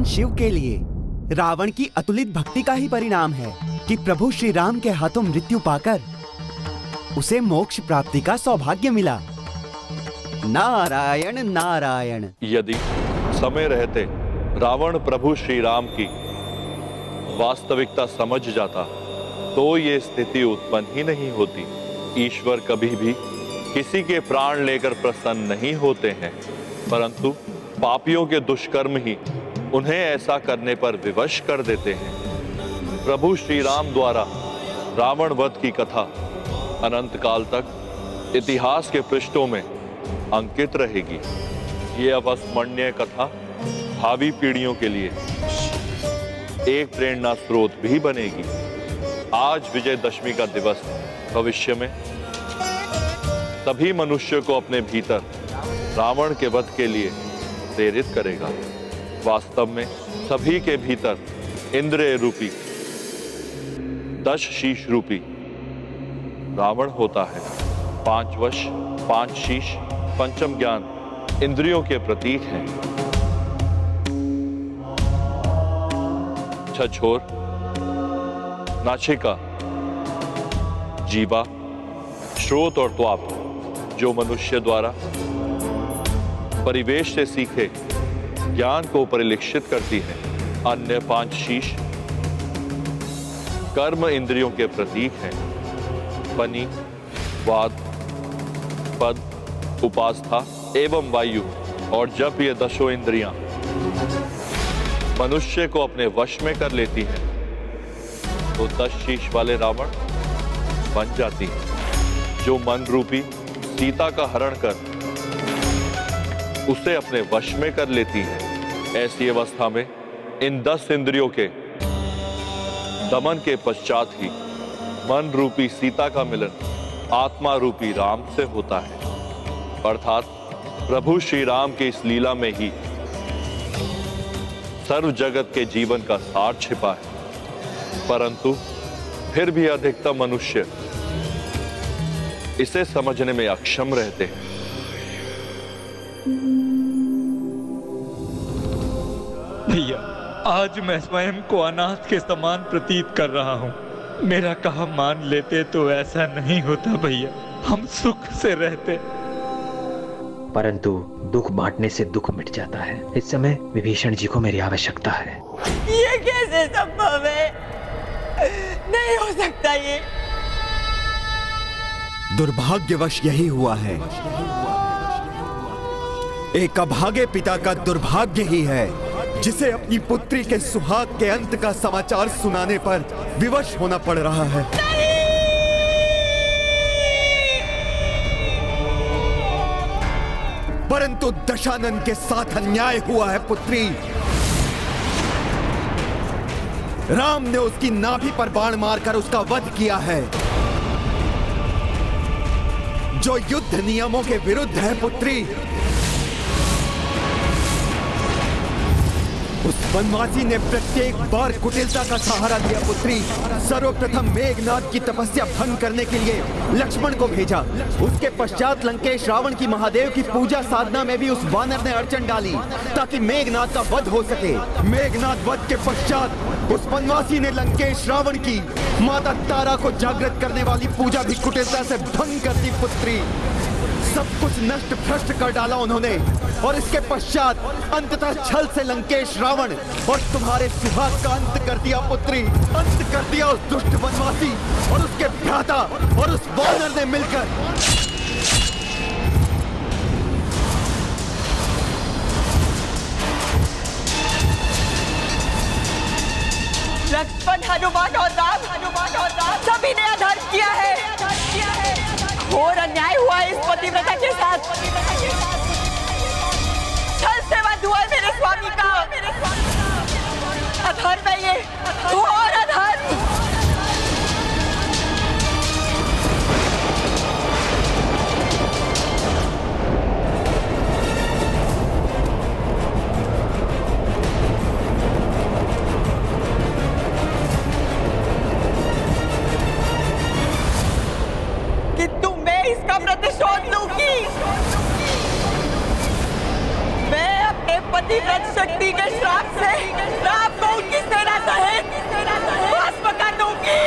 शिव के लिए रावण की अतुलित भक्ति का ही परिणाम है कि प्रभु श्री राम के हाथों मृत्यु पाकर उसे मोक्ष प्राप्ति का सौभाग्य मिला। नारायण नारायण। यदि समय रहते रावण प्रभु श्री राम की वास्तविकता समझ जाता तो ये स्थिति उत्पन्न ही नहीं होती। ईश्वर कभी भी किसी के प्राण लेकर प्रसन्न नहीं होते हैं, परंतु पापियों के दुष्कर्म ही उन्हें ऐसा करने पर विवश कर देते हैं। प्रभु श्री राम द्वारा रावण वध की कथा अनंत काल तक इतिहास के पृष्ठों में अंकित रहेगी। ये अविस्मरणीय कथा भावी पीढ़ियों के लिए एक प्रेरणा स्रोत भी बनेगी। आज विजयदशमी का दिवस भविष्य में सभी मनुष्य को अपने भीतर रावण के वध के लिए प्रेरित करेगा। वास्तव में सभी के भीतर इंद्रिय रूपी 10 शीश रूपी रावण होता है। 5 वश 5 शीश पंचम ज्ञान इंद्रियों के प्रतीक हैं। छछोर, नासिका, जीवा, श्रोत और त्वाक जो मनुष्य द्वारा परिवेश से सीखे ज्ञान को परिलक्षित करती है। अन्य 5 शीश कर्म इंद्रियों के प्रतीक हैं। पनी, वाद, पद, उपास्था एवं वायु और जब ये 10 इंद्रियां मनुष्य को अपने वश में कर लेती हैं तो 10 शीश वाले रावण बन जाती है, जो मन रूपी सीता का हरण कर उसे अपने वश में कर लेती है। ऐसी अवस्था में इन 10 इंद्रियों के दमन के पश्चात ही मन रूपी सीता का मिलन आत्मा रूपी राम से होता है। अर्थात प्रभु श्री राम की इस लीला में ही सर्व जगत के जीवन का सार छिपा है, परंतु फिर भी अधिकतम मनुष्य इसे समझने में अक्षम रहते हैं। भैया, आज मैं स्वयं को अनाथ के समान प्रतीत कर रहा हूँ। मेरा कहा मान लेते तो ऐसा नहीं होता भैया, हम सुख से रहते। परंतु दुख बांटने से दुख मिट जाता है। इस समय विभीषण जी को मेरी आवश्यकता है। ये कैसे संभव है? नहीं हो सकता ये। दुर्भाग्यवश यही हुआ है। एक अभागे पिता का दुर्भाग्य ही है जिसे अपनी पुत्री के सुहाग के अंत का समाचार सुनाने पर विवश होना पड़ रहा है। परंतु दशानन के साथ अन्याय हुआ है पुत्री। राम ने उसकी नाभि पर बाण मारकर उसका वध किया है, जो युद्ध नियमों के विरुद्ध है पुत्री। उस वनवासी ने प्रत्येक बार कुटिलता का सहारा दिया पुत्री। सर्वप्रथम मेघनाद की तपस्या भंग करने के लिए लक्ष्मण को भेजा। उसके पश्चात लंकेश रावण की महादेव की पूजा साधना में भी उस वानर ने अड़चन डाली ताकि मेघनाद का वध हो सके। मेघनाद वध के पश्चात उस वनवासी ने लंकेश रावण की माता तारा को जागृत करने वाली पूजा भी कुटिलता से भंग कर दी पुत्री। सब कुछ नष्ट भ्रष्ट कर डाला उन्होंने, और इसके पश्चात अंततः छल से लंकेश रावण और तुम्हारे सुहाग का अंत कर दिया पुत्री। अंत कर दिया उस दुष्ट वनवासी और उसके भ्राता और उस वानर ने मिलकर। लक्ष्मण, हनुमान और राम सभी ने अधर्म किया है। घोर अन्याय हुआ है इस पतिव्रता के साथ। छल से वध हुआ है मेरे स्वामी का। अधर्म है ये, घोर अधर्म। इसका प्रतिशोध लूंगी। मैं अपने पतिव्रत शक्ति के श्राप से राम को उनकी सेना सहित भस्म कर दूंगी।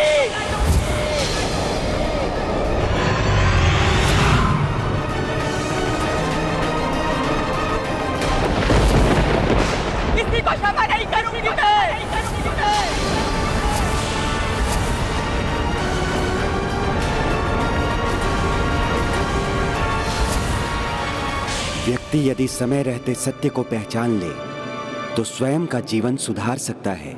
किसी को क्षमा नहीं करूंगी मैं। व्यक्ति यदि समय रहते सत्य को पहचान ले तो स्वयं का जीवन सुधार सकता है।